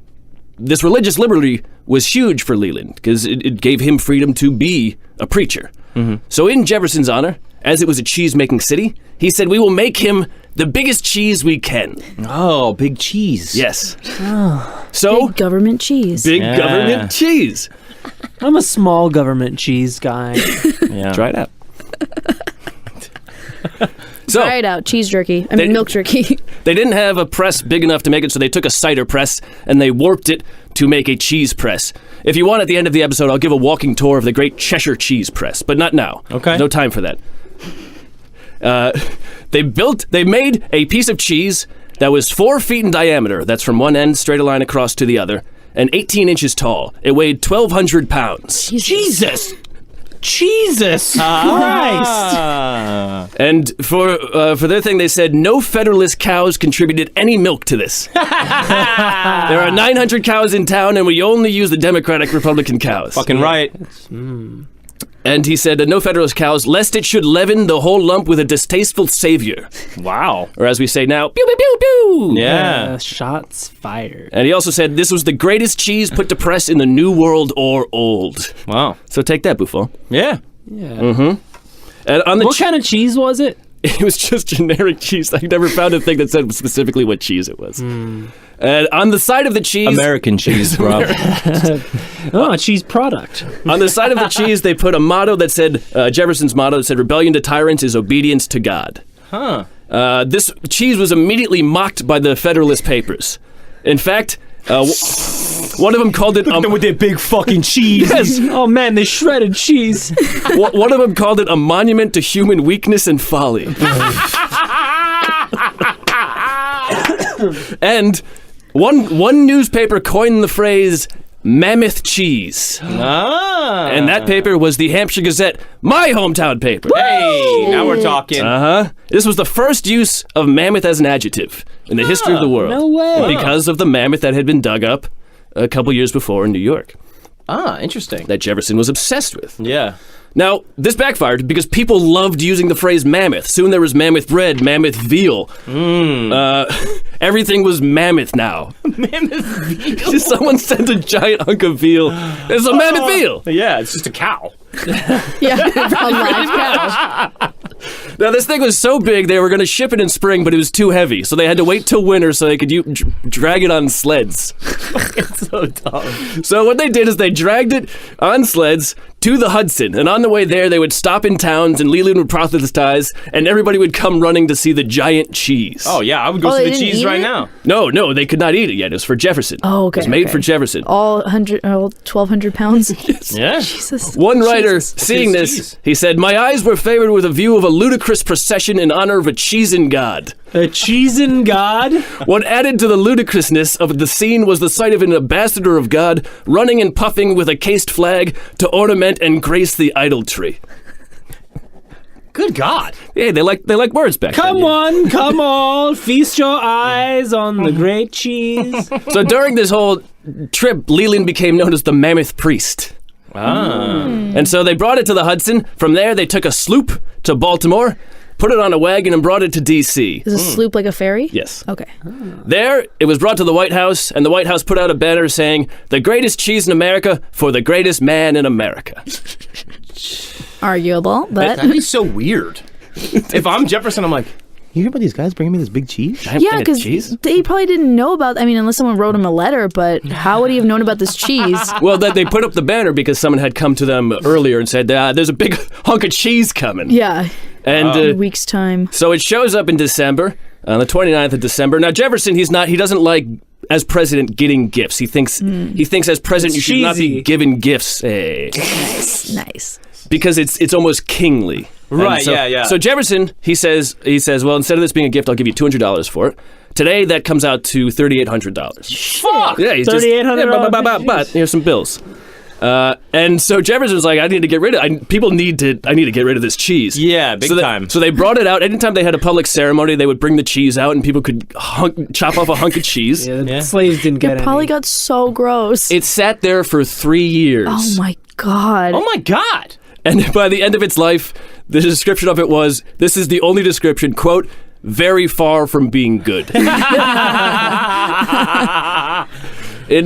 this religious liberty was huge for Leland because it gave him freedom to be a preacher. So in Jefferson's honor, as it was a cheese-making city, he said, we will make him the biggest cheese we can. Oh, big cheese. Yes. So Big government cheese. big government cheese. I'm a small government cheese guy. Yeah. Try it out. So, Try it out. Cheese jerky. I mean, milk jerky. they didn't have a press big enough to make it, so they took a cider press and they warped it to make a cheese press. If you want, at the end of the episode, I'll give a walking tour of the great Cheshire cheese press, but not now. Okay. No time for that. They made a piece of cheese that was 4 feet in diameter. That's from one end, straight a line across to the other, and 18 inches tall. It weighed 1,200 pounds. Jesus Christ. And for their thing, they said no Federalist cows contributed any milk to this. There are 900 cows in town, and we only use the Democratic Republican cows. Fucking right. And he said no Federalist cows, lest it should leaven the whole lump with a distasteful savior. Wow. Or as we say now, pew, pew, pew, pew. Yeah. Shots fired. And he also said this was the greatest cheese put to press in the New World or old. Wow. So take that, Buffon. Yeah. Yeah. And on the What kind of cheese was it? It was just generic cheese. I never found a thing that said specifically what cheese it was. And on the side of the cheese... American cheese, bro. Oh, a cheese product. On the side of the cheese, they put a motto that said, Jefferson's motto that said, rebellion to tyrants is obedience to God. Huh. This cheese was immediately mocked by the Federalist papers. In fact, one of them called it... with their big fucking cheese. Yes. Oh man, they shredded cheese. One of them called it a monument to human weakness and folly. And one newspaper coined the phrase mammoth cheese. And that paper was the Hampshire Gazette, my hometown paper. Hey, now we're talking. This was the first use of mammoth as an adjective in the history of the world. No way. Because of the mammoth that had been dug up a couple years before in New York Interesting. that Jefferson was obsessed with. Yeah. Now, this backfired because people loved using the phrase mammoth. Soon there was mammoth bread, mammoth veal. Everything was mammoth now. Mammoth veal. Someone sent a giant hunk of veal. It's a mammoth veal. Yeah, it's just a cow. Yeah, from live cow. Now, this thing was so big, they were going to ship it in spring, but it was too heavy. So they had to wait till winter so they could drag it on sleds. It's so dumb. So what they did is they dragged it on sleds to the Hudson. And on the way there, they would stop in towns, and Leland would proselytize, and everybody would come running to see the giant cheese. Oh, yeah, I would go Oh, see they the didn't cheese eat right it? now. No, they could not eat it yet. It was for Jefferson. Oh, okay. It was made okay. for Jefferson. All 1,200 pounds. Yeah. Jesus. One writer, Jesus. seeing It's this, cheese. he said, "My eyes were favored with a view of a ludicrous procession in honor of a cheesin' god. A cheesin' god? What added to the ludicrousness of the scene was the sight of an ambassador of God running and puffing with a cased flag to ornament and grace the idol tree." Good God. Hey, they like words back then. Come on, come on. Feast your eyes on the great cheese. So during this whole trip, Leland became known as the Mammoth Priest. And so they brought it to the Hudson. From there, they took a sloop to Baltimore, put it on a wagon, and brought it to D.C. Is a sloop like a ferry? Yes. Okay. There, it was brought to the White House, and the White House put out a banner saying, "The greatest cheese in America for the greatest man in America." Arguable, but That'd be so weird. If I'm Jefferson, I'm like, you hear about these guys bringing me this big cheese? Giant yeah, thing of because cheese? they probably didn't know about. I mean, unless someone wrote him a letter. But how would he have known about this cheese? Well, that they put up the banner because someone had come to them earlier and said, "There's a big hunk of cheese coming." Yeah, And in a week's time. so it shows up in December, on the 29th of December. Now Jefferson, he doesn't like as president getting gifts. He thinks as president you should not be cheesy. given gifts, Nice. because it's almost kingly. And Right, so, yeah. So Jefferson, he says, well, instead of this being a gift, I'll give you $200 for it. Today, that comes out to $3,800. Fuck! Yeah, he's just $3,800. but here's some bills. And so Jefferson's like, I need to get rid of. I need to get rid of this cheese. Yeah, big time. So they brought it out. Anytime they had a public ceremony, they would bring the cheese out, and people could chop off a hunk of cheese. Yeah, the Yeah. slaves didn't get It probably any. got so gross. It sat there for 3 years. Oh my god. Oh my God. And by the end of its life, the description of it was, this is the only description, quote, "very far from being good." In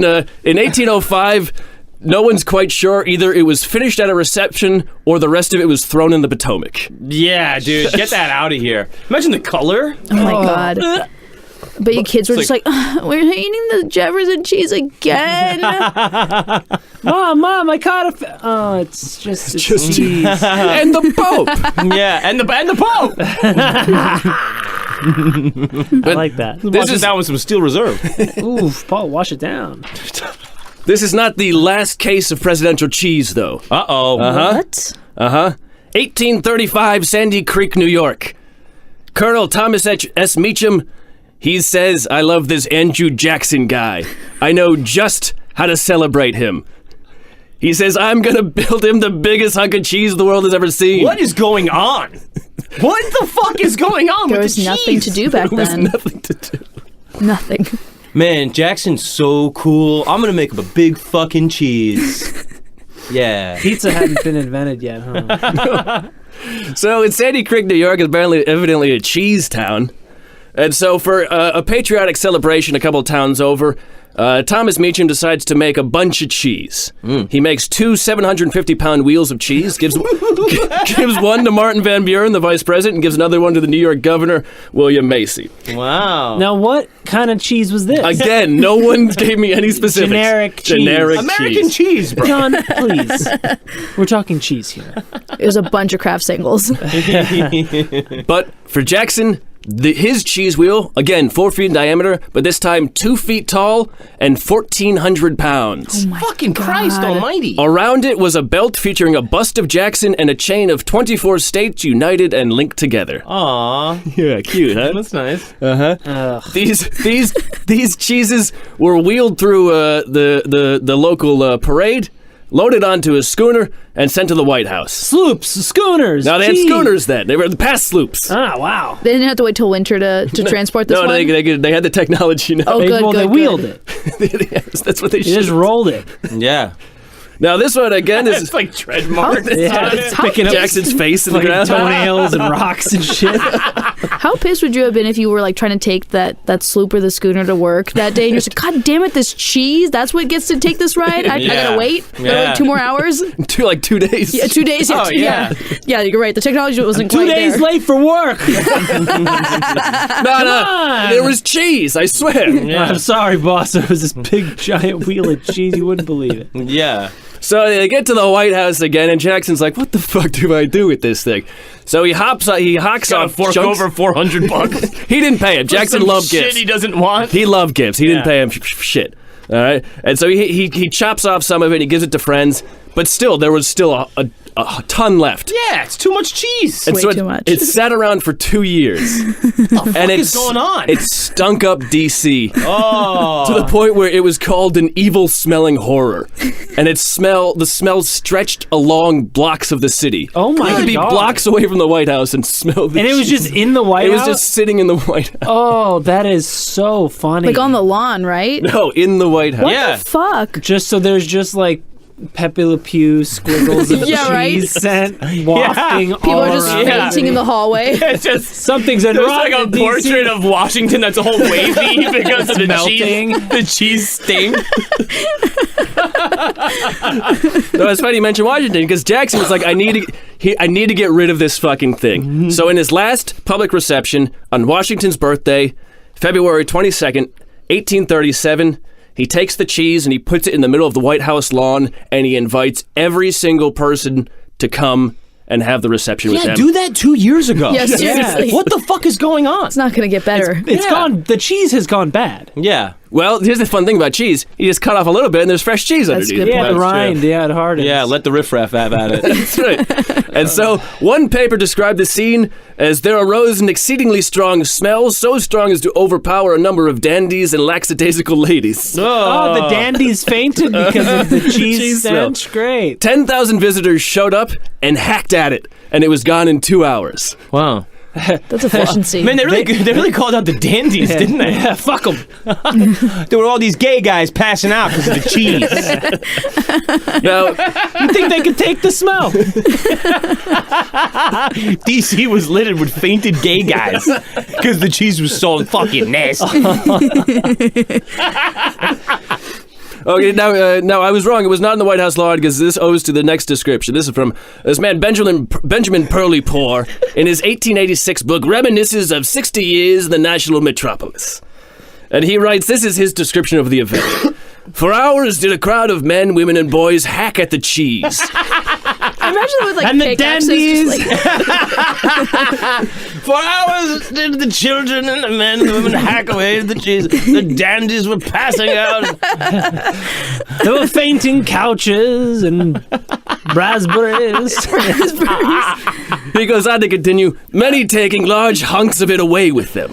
1805, no one's quite sure. Either it was finished at a reception or the rest of it was thrown in the Potomac. Yeah, dude, get that out of here. Imagine the color. Oh my god. But you kids were just like, we're eating the Jefferson cheese again. Mom, I caught a. Oh, it's just cheese. And the Pope! Yeah, and the Pope. I like that. This is that with some Steel Reserve. Oof, Paul, wash it down. This is not the last case of presidential cheese, though. Uh-oh. What? 1835, Sandy Creek, New York. Colonel Thomas S. Meacham, he says, "I love this Andrew Jackson guy. I know just how to celebrate him." He says, "I'm going to build him the biggest hunk of cheese the world has ever seen." What is going on? What the fuck is going on There with was the nothing cheese? to do back There was then. nothing to do. Nothing. Man, Jackson's so cool. I'm gonna make him a big fucking cheese. Yeah. Pizza hadn't been invented yet, huh? So in Sandy Creek, New York is evidently a cheese town. And so for a patriotic celebration a couple towns over, Thomas Meacham decides to make a bunch of cheese. He makes 2 750-pound wheels of cheese, gives one to Martin Van Buren, the vice president, and gives another one to the New York governor, William Macy. Wow. Now, what kind of cheese was this? Again, no one gave me any specifics. Generic cheese. Generic American cheese, bro. John, please. We're talking cheese here. It was a bunch of craft singles. But for Jackson, his cheese wheel, again, 4 feet in diameter, but this time 2 feet tall and 1,400 pounds. Fucking Christ almighty. Around it was a belt featuring a bust of Jackson and a chain of 24 states united and linked together. Aw. Yeah, cute, huh? That's nice. These cheeses were wheeled through the local parade, loaded onto a schooner, and sent to the White House. Sloops, schooners. Now they had cheese. schooners then. They were the past sloops. Ah, wow. They didn't have to wait till winter to transport this No, one. they had the technology now. Oh, good, They good, wheeled good. it. Yes, that's what they They just should. rolled it. Yeah. Now this one again is It's like tread marks. It's picking up Jackson's face in the fucking ground. toenails and rocks and shit. How pissed would you have been if you were like trying to take that sloop or the schooner to work that day and you're just like, God damn it, this cheese, that's what gets to take this ride? I gotta wait. I gotta wait 2 more hours. 2 days. Yeah, 2 days. Oh, yeah. Yeah, you're right. The technology wasn't 2 quite days there. late for work. No, there was cheese. I swear. I'm sorry, boss. There was this big giant wheel of cheese. You wouldn't believe it. Yeah. So they get to the White House again, and Jackson's like, "What the fuck do I do with this thing?" So he hawks Gotta off fork chunks. over $400. He didn't pay him. Jackson Some loved shit gifts. he doesn't want. He loved gifts. He didn't Yeah. pay him shit. All right, and so he chops off some of it. And he gives it to friends, but still, there was still a ton left. Yeah, it's too much cheese. And Way so too much. It sat around for 2 years. And is going on? It stunk up DC Oh. to the point where it was called an evil-smelling horror. And the smell stretched along blocks of the city. Oh my You could be God. blocks away from the White House and smell the And it was cheese. just in the White It was House? just sitting in the White House. Oh, that is so funny. Like on the lawn, right? No, in the White House. What Yeah. the fuck? Just so there's just like Pepe Le Pew squiggles of Yeah, right? cheese scent wafting People all are just around. fainting in the hallway. It's just Something's there's like wrong a in DC. portrait of Washington that's all wavy because of the melting. cheese. The cheese sting. No, it's funny you mentioned Washington because Jackson was like, I need to get rid of this fucking thing. Mm-hmm. So in his last public reception on Washington's birthday, February 22nd, 1837, he takes the cheese and he puts it in the middle of the White House lawn and he invites every single person to come and have the reception with Yeah, them. do that 2 years ago. Yeah, seriously. What the fuck is going on? It's not gonna get better. It's gone. The cheese has gone bad. Yeah. Well, here's the fun thing about cheese. You just cut off a little bit and there's fresh cheese That's underneath. good Yeah, the That's rind. true. Yeah, it hardens. Yeah, let the riffraff have at it. That's right. And so, one paper described the scene as there arose an exceedingly strong smell, so strong as to overpower a number of dandies and lackadaisical ladies. Oh, the dandies fainted because of the cheese smell. stench. Great. 10,000 visitors showed up and hacked at it, and it was gone in 2 hours. Wow. That's efficiency. Man, they really called out the dandies, didn't they? Yeah, fuck them. There were all these gay guys passing out because of the cheese. Now, You think they could take the smell? DC was littered with fainted gay guys because the cheese was so fucking nasty. okay, now I was wrong. It was not in the White House lawn because this owes to the next description. This is from this man Benjamin Perley Poor in his 1886 book Reminiscences of 60 Years in the National Metropolis. And he writes, this is his description of the event. For hours did a crowd of men, women, and boys hack at the cheese. Imagine with like And the pickaxes, dandies. just, like, For hours did the children and the men and the women hack away at the cheese. The dandies were passing out. There were fainting couches and raspberries. He goes on to continue, many taking large hunks of it away with them.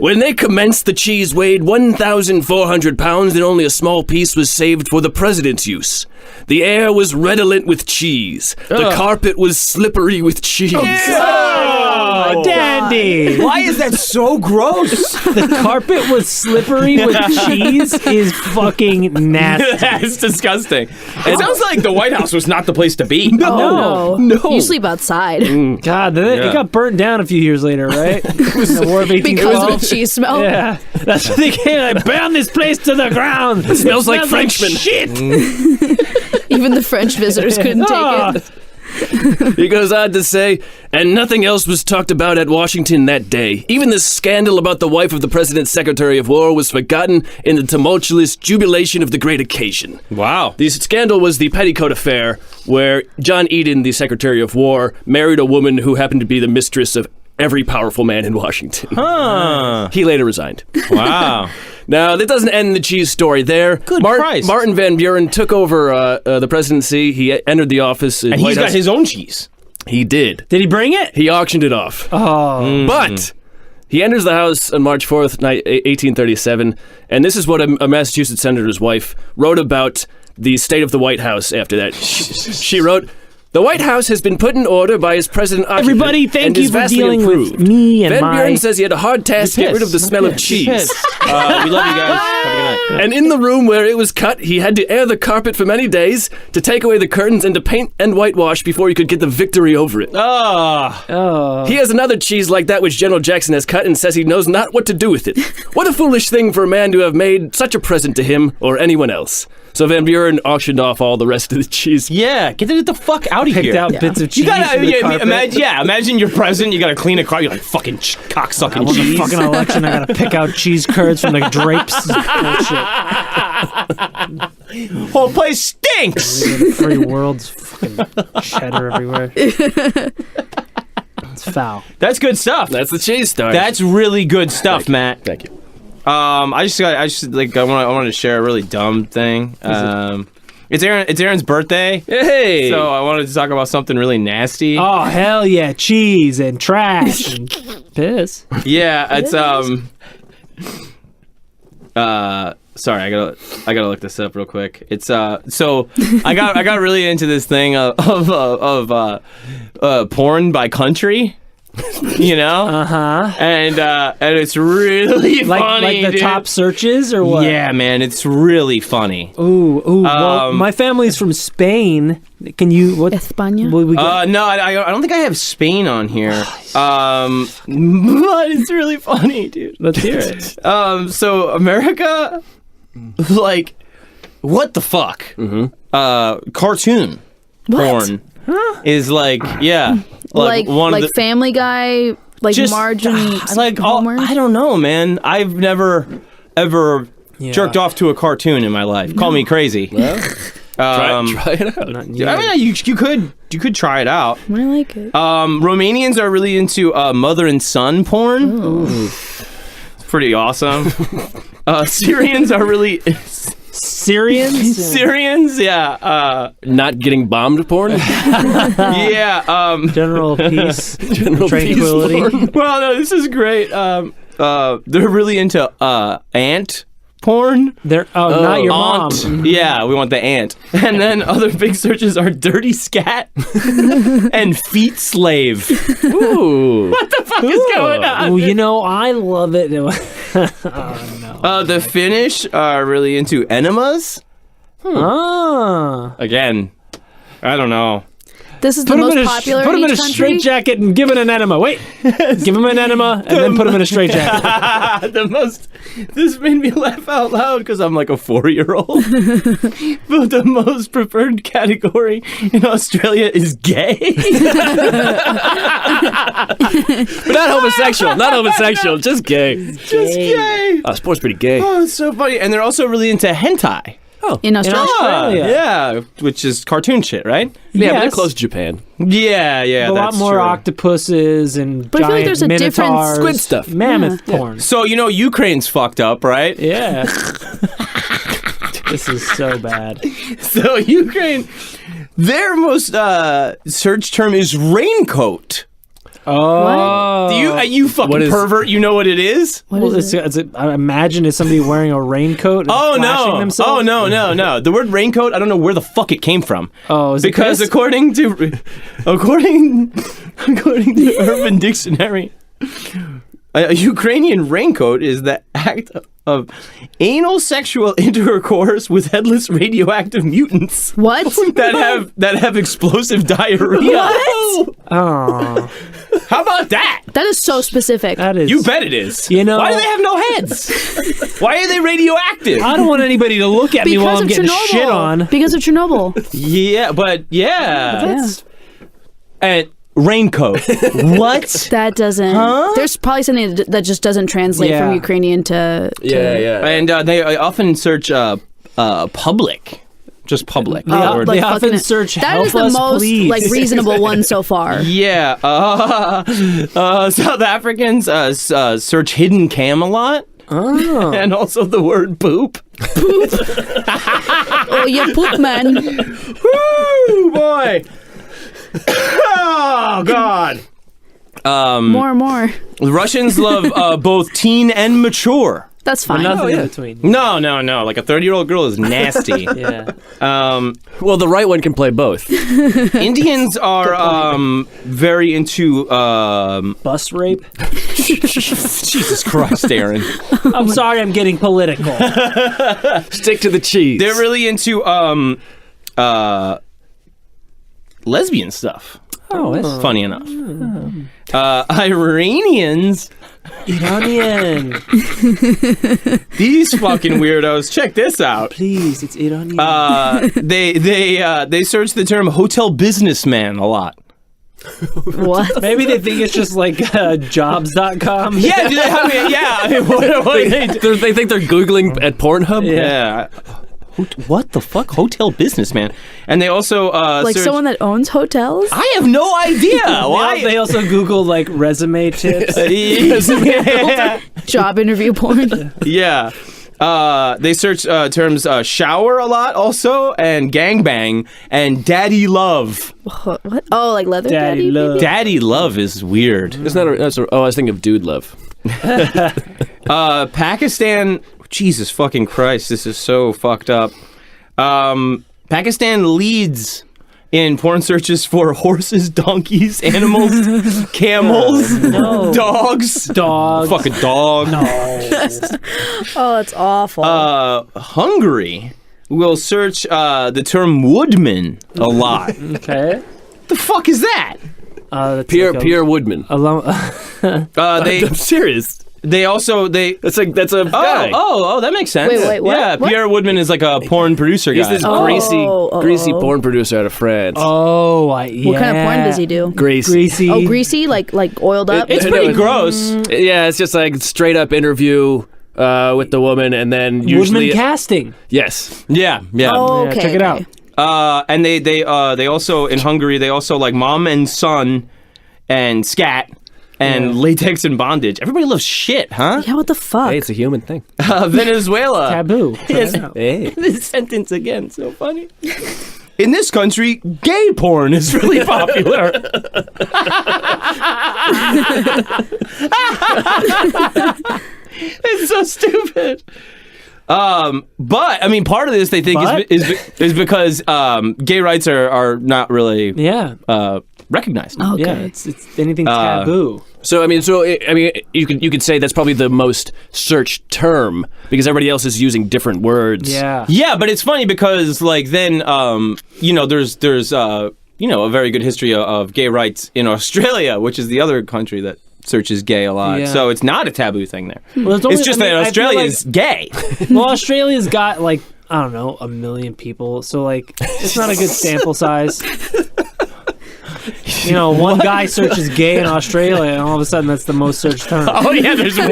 When they commenced, the cheese weighed 1,400 pounds and only a small piece was saved for the president's use. The air was redolent with cheese. The carpet was slippery with cheese. Oh, dandy. Why is that so gross? The carpet was slippery with cheese is fucking nasty. That's disgusting. It sounds like the White House was not the place to be. oh no. You sleep outside God, it got burnt down a few years later, right? The War of because 1812. of the cheese smell. Yeah, that's what they came. I burned this place to the ground. It smells like Frenchmen. shit. Even the French visitors couldn't take it. He goes on to say, and nothing else was talked about at Washington that day. Even the scandal about the wife of the president's Secretary of War was forgotten in the tumultuous jubilation of the great occasion. Wow. The scandal was the Petticoat Affair, where John Eden, the Secretary of War, married a woman who happened to be the mistress of every powerful man in Washington. Huh. He later resigned. Wow. Now, that doesn't end the cheese story there. Good Christ. Martin Van Buren took over the presidency. He entered the office. And he's got his own cheese. He did. Did he bring it? He auctioned it off. Oh, But he enters the House on March 4th, 1837, and this is what a Massachusetts senator's wife wrote about the state of the White House after that. She wrote, The White House has been put in order by his president occupant Everybody, thank and you is for vastly dealing improved. with me and Van my... Buren says he had a hard task to get rid of the smell of cheese. We love you guys. Have a good night. And in the room where it was cut, he had to air the carpet for many days, to take away the curtains, and to paint and whitewash before he could get the victory over it. Oh. He has another cheese like that which General Jackson has cut and says he knows not what to do with it. What a foolish thing for a man to have made such a present to him or anyone else. So Van Buren auctioned off all the rest of the cheese. Yeah, get it the fuck out of Picked here. out bits of cheese You gotta, from the carpet. imagine you're president, you gotta clean a car, you're like, fucking cocksucking I won the cheese. fucking election. I gotta pick out cheese curds from the drapes. Bullshit. Whole place stinks! The free world's fucking cheddar everywhere. It's foul. That's good stuff. That's the cheese story. That's really good stuff, Matt. Thank you. I wanted to share a really dumb thing. It's Aaron's birthday. Hey! So I wanted to talk about something really nasty. Oh hell yeah, cheese and trash and piss. Yeah, it's sorry, I gotta look this up real quick. It's so I got really into this thing of porn by country. You know? And it's really funny, like the dude. top searches or what? Yeah, man, it's really funny. Well, my family's from Spain. Can you what? España? Will we get, No, I don't think I have Spain on here. But it's really funny, dude. let's hear it. So America, like, what the fuck? Cartoon porn is like, yeah, Like one of the Family Guy, like just Margin, like Homer? I don't know, man. I've never ever jerked off to a cartoon in my life. Call me crazy. Try it out. Not I yet. mean, you could try it out. I like it. Romanians are really into mother and son porn. It's pretty awesome. Syrians are really Syrians? yeah. Not getting bombed porn? Yeah. General peace, General tranquility. peace porn? Well, no, this is great. They're really into ant porn. They're not your Aunt. mom. Yeah, we want the ant. And then other big searches are dirty scat and feet slave. Ooh. What the fuck is going on? Well, you know, I love it. The Finnish are really into enemas. Again, I don't know. This is the most popular put him in in a each country. straitjacket and give him an enema. Wait, give him an enema and then put him in a straitjacket. This made me laugh out loud because I'm like a 4-year-old. But the most preferred category in Australia is gay. But not homosexual. Not homosexual. Just gay. Just gay. Sport's pretty gay. Oh, it's so funny. And they're also really into hentai. In Australia. Australia. Yeah, which is cartoon shit, right? Yeah, but they're Yes. close to Japan. Yeah, A lot that's more true. octopuses and But I feel like giant there's a difference- minotaurs, Squid stuff. mammoth porn. So, you know, Ukraine's fucked up, right? Yeah. This is so bad. So, Ukraine, their most search term is raincoat. Oh. You fucking What is- pervert, you know what it is? What Well, is it? I imagine it's somebody wearing a raincoat and Oh flashing no! themselves? Oh no! The word raincoat, I don't know where the fuck it came from. Oh, is it Because piss? according to Urban Dictionary, a Ukrainian raincoat is the act of anal sexual intercourse with headless radioactive mutants What? that have explosive diarrhea. What? Oh, How about that? That is so specific. that is. You bet it is. You know- why do they have no heads? Why are they radioactive? I don't want anybody to look at me while Because I'm of getting Chernobyl. shit on. Because of Chernobyl. Yeah, but yeah. That's- And raincoat. What? That doesn't. There's probably something that just doesn't translate Yeah. from Ukrainian to. Yeah. And they often search public. Just public. They The word. they often search That help is the us, most please. like reasonable one so far. Yeah. South Africans search hidden Camelot. Oh. And also the word poop. Oh, you poop man. Woo, boy. Oh, God. More and more. Russians love both teen and mature. That's But fine. nothing in between. No. Like a 30-year-old girl is nasty. Yeah. Well, the right one can play both. Indians are very into Bus rape. Jesus Christ, Aaron. I'm sorry, I'm getting political. Stick to the cheese. They're really into lesbian stuff. Oh, that's Funny enough. Iranians, Iranian. these fucking weirdos. Check this out. Please, it's Iranian. They search the term hotel businessman a lot. What? Maybe they think it's just like jobs.com. Yeah, do they have it? Yeah. I mean, what They think they're Googling at Pornhub? Yeah. What the fuck? Hotel businessman. And they also Like search... someone that owns hotels? I have no idea. Why? They also Google like resume tips. Job interview porn? Yeah. They search terms shower a lot also, and gangbang, and daddy love. What? Oh, like leather daddy? Daddy love. maybe? Daddy love is weird. Isn't that I was thinking of dude love. Pakistan, Jesus fucking Christ, this is so fucked up. Pakistan leads in porn searches for horses, donkeys, animals, camels, dogs. Fucking dog. Oh, that's awful. Hungary will search the term woodman a lot. Okay. The fuck is that? That's Pierre Woodman. I'm serious. That's a guy. That makes sense. Wait, what? Yeah, What? Pierre Woodman is like a porn producer guy. He's this greasy porn producer out of France. What kind of porn does he do? Greasy. Oh, greasy? Like oiled up? It's pretty gross. Yeah, it's just like straight up interview with the woman, and then usually Woodman casting. yes. Yeah. Oh, okay. check it out. And they also in Hungary they also like mom and son and scat and latex and bondage. Everybody loves shit, huh? Yeah, what the fuck? Hey, it's a human thing. Venezuela. Taboo. Hey. This sentence again, so funny. In this country, gay porn is really popular. It's so stupid. But I mean, part of this they think is because gay rights are not really recognized. Okay. Yeah, it's anything taboo. So I mean, you could say that's probably the most searched term because everybody else is using different words. Yeah. Yeah, but it's funny because like then there's a very good history of gay rights in Australia, which is the other country that searches gay a lot. Yeah. So it's not a taboo thing there. Well, It's just that Australia is gay. Well, Australia's got like, I don't know, 1 million people. So like, it's not a good sample size. You know, one guy searches gay in Australia, and all of a sudden that's the most searched term. Oh yeah, there's one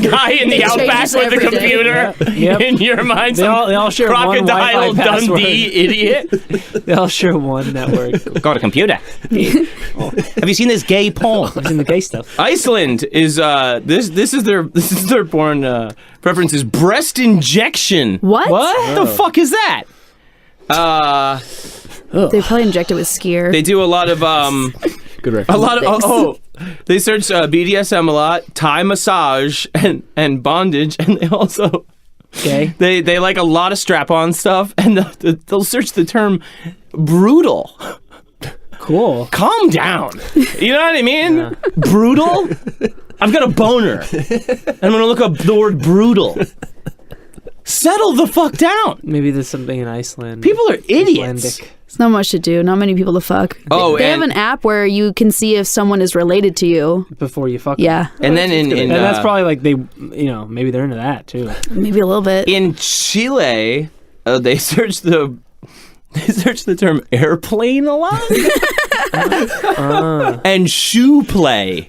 guy in the It outback changes with a every day. computer. Yep. In your mind, They all share one crocodile Wi-Fi password. Dundee idiot. They all share one network. Got a computer. Have you seen this gay porn? It's in the gay stuff. Iceland is this is their porn preference is breast injection. What? What the fuck is that? They probably inject it with skier. They do a lot of Good record. a lot of they search BDSM a lot, Thai massage and bondage, and they also Gay. they like a lot of strap-on stuff, and they'll search the term brutal. Cool. Calm down. You know what I mean? Yeah. Brutal? I've got a boner. I'm going to look up the word brutal. Settle the fuck down. Maybe there's something in Iceland. People are idiots. Icelandic. It's not much to do. Not many people to fuck. Oh, they have an app where you can see if someone is related to you. Before you fuck Yeah. them. And then And that's probably like maybe they're into that too. Maybe a little bit. in Chile, they search the term airplane a lot. And shoe play.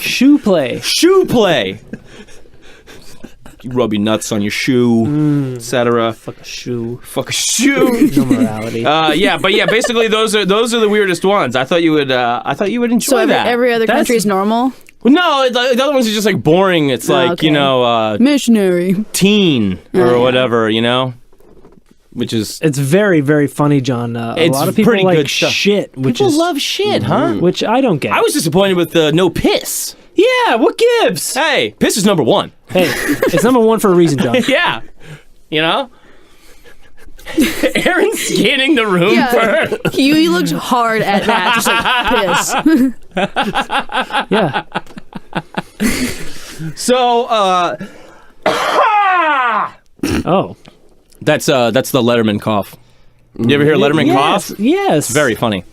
Shoe play. Shoe play. You rub your nuts on your shoe, etc. Fuck a shoe. Fuck a shoe. No morality. Basically those are the weirdest ones. I thought you would enjoy So that. every other country is normal? No, the other ones are just like boring. It's like, okay. Missionary. teen or whatever, which is It's very, very funny, John. A It's lot of people pretty like good stuff. shit, which people is love shit, huh? which I don't get. I was disappointed with the no piss. Yeah, what gives? Hey, piss is number one. Hey, it's number one for a reason, John. Yeah. You know? Aaron's scanning the room for her. He looked hard at that, just like piss. Yeah. So, Oh. that's the Letterman cough. You ever hear Letterman cough? Yes. Very funny.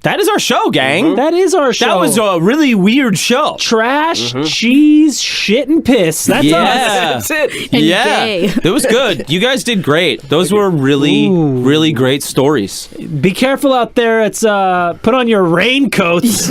That is our show, gang. That is our show. That was a really weird show. Trash, cheese, shit, and piss. That's us. That's it. And Yeah, gay. it was good. You guys did great. Those were really great stories. Be careful out there. It's put on your raincoats.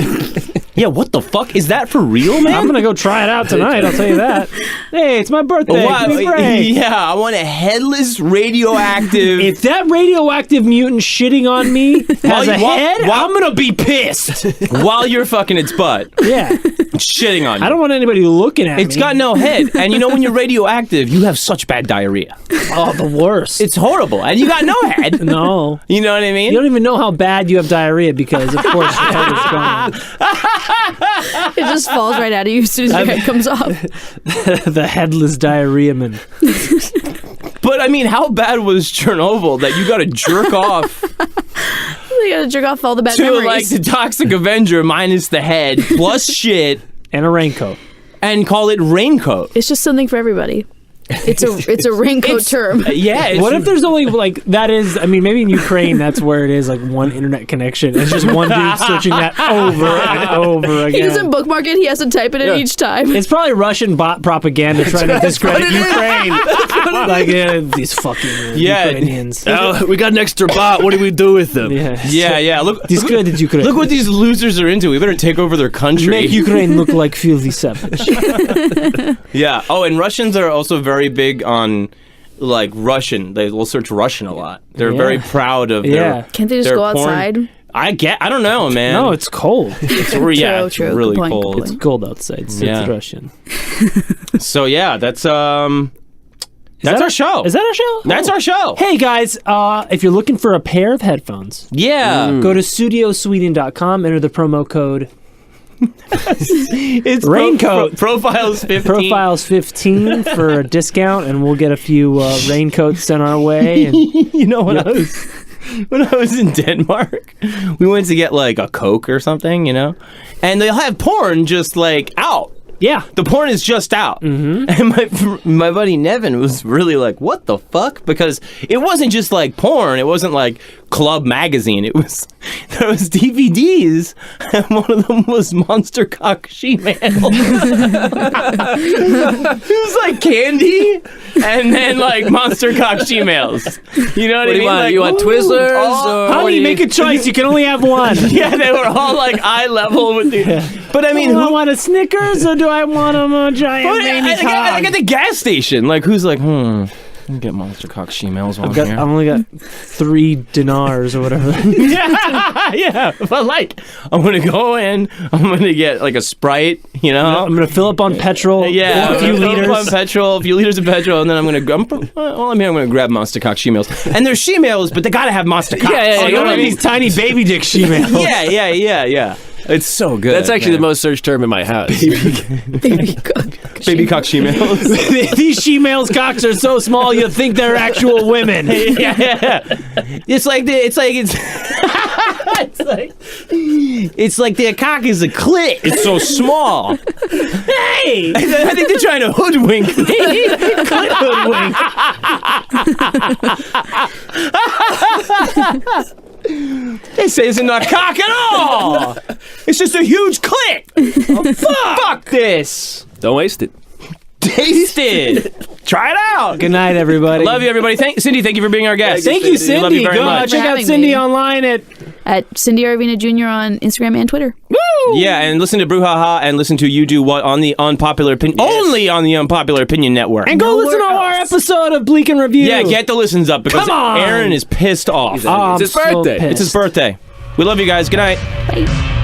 Yeah, what the fuck? Is that for real, man? I'm gonna go try it out tonight. I'll tell you that. Hey, it's my birthday. Wow, Give me a break. yeah, I want a headless radioactive. If that radioactive mutant shitting on me has a head, I'm gonna be pissed. While you're fucking its butt, Yeah. shitting on you. I don't want anybody looking at me. It's got no head, and you know when you're radioactive, you have such bad diarrhea. Oh, the worst. It's horrible, and you got no head. No. You know what I mean? You don't even know how bad you have diarrhea because, of course, your head is gone. It just falls right out of you as soon as your head comes off. The headless diarrhea man. But I mean, how bad was Chernobyl that you got to jerk off You gotta jerk off all the bad to memories. like the Toxic Avenger minus the head plus shit And a raincoat. and call it raincoat? It's just something for everybody. It's a raincoat term. Yeah. What if there's only like that is? I mean, maybe in Ukraine that's where it is like one internet connection. It's just one dude searching that over and over He again. doesn't bookmark it. He has to type it in each time. It's probably Russian bot propaganda trying to discredit Ukraine. Like these fucking Ukrainians. Oh, we got an extra bot. What do we do with them? Yeah. Look, Discredit Ukraine. look what these losers are into. We better take over their country. Make Ukraine look like filthy savage. Yeah. Oh, and Russians are also very big on like Russian. They will search Russian a lot. They're very proud of their. Can't they just their go porn. outside? I don't know, man. No, it's cold. it's yeah, it's True. really Good point, cold. good It's point. cold outside. So Yeah. It's Russian. So yeah, that's that our show. Is that our show? That's our show. Hey guys, if you're looking for a pair of headphones, Yeah. go to studiosweden.com, enter the promo code It's Raincoat. profiles 15. Profiles 15 for a discount, and we'll get a few raincoats sent our way. And You know when I was in Denmark, we went to get like a Coke or something, you know, and they'll have porn just like out. yeah, The porn is just out. And my buddy Nevin was really like, what the fuck? Because it wasn't just like porn. It wasn't like Club Magazine. There was DVDs, and one of them was Monster Cock She-Male. It was like candy, and then like Monster Cock She-Males. You know what I What do mean? you want? Like, You want Twizzlers? Or what honey, do you- make a choice. You can only have one. yeah, they were all like eye level with the. But I mean, Do I who? want a Snickers or do I want a giant But baby I cock? at the gas station, like who's like, let me get Monster Cock She-Males on I've here. only got 3 dinars or whatever. yeah. But like, I'm gonna go in. I'm gonna get like a Sprite, you know. I'm gonna fill up on petrol. Yeah, a few fill up liters. on petrol, a few liters of petrol, and then I'm gonna grab Monster Cock She-Males. And they're She-Males, but they gotta have Monster Cock. Yeah, You know what I mean? These tiny baby dick she-males. Yeah. It's so good. That's actually the most searched term in my house. Baby cock. Baby Cock She-Males. These she-males cocks are so small you'd think they're actual women. yeah. It's like their cock is a clit. It's so small. Hey! I think they're trying to hoodwink me. Clit hoodwink. They say it's not a cock at all. It's just a huge clit. Fuck this. Don't waste it. Taste it. Try it out. Good night, everybody. Love you, everybody. Cindy, thank you for being our guest. Thank you, Cindy. Love you very Go much. check out Having Cindy me. online at Cindy Aravena Jr. on Instagram and Twitter. Yeah, and listen to Brouhaha and listen to You Do What on the Unpopular Opinion. Only on the Unpopular Opinion Network. and go Nowhere listen to our else. episode of Bleak and Review. Yeah, get the listens up because Come on. Aaron is pissed off. Oh, It's his I'm so birthday. pissed. It's his birthday. We love you guys. Good night. Bye.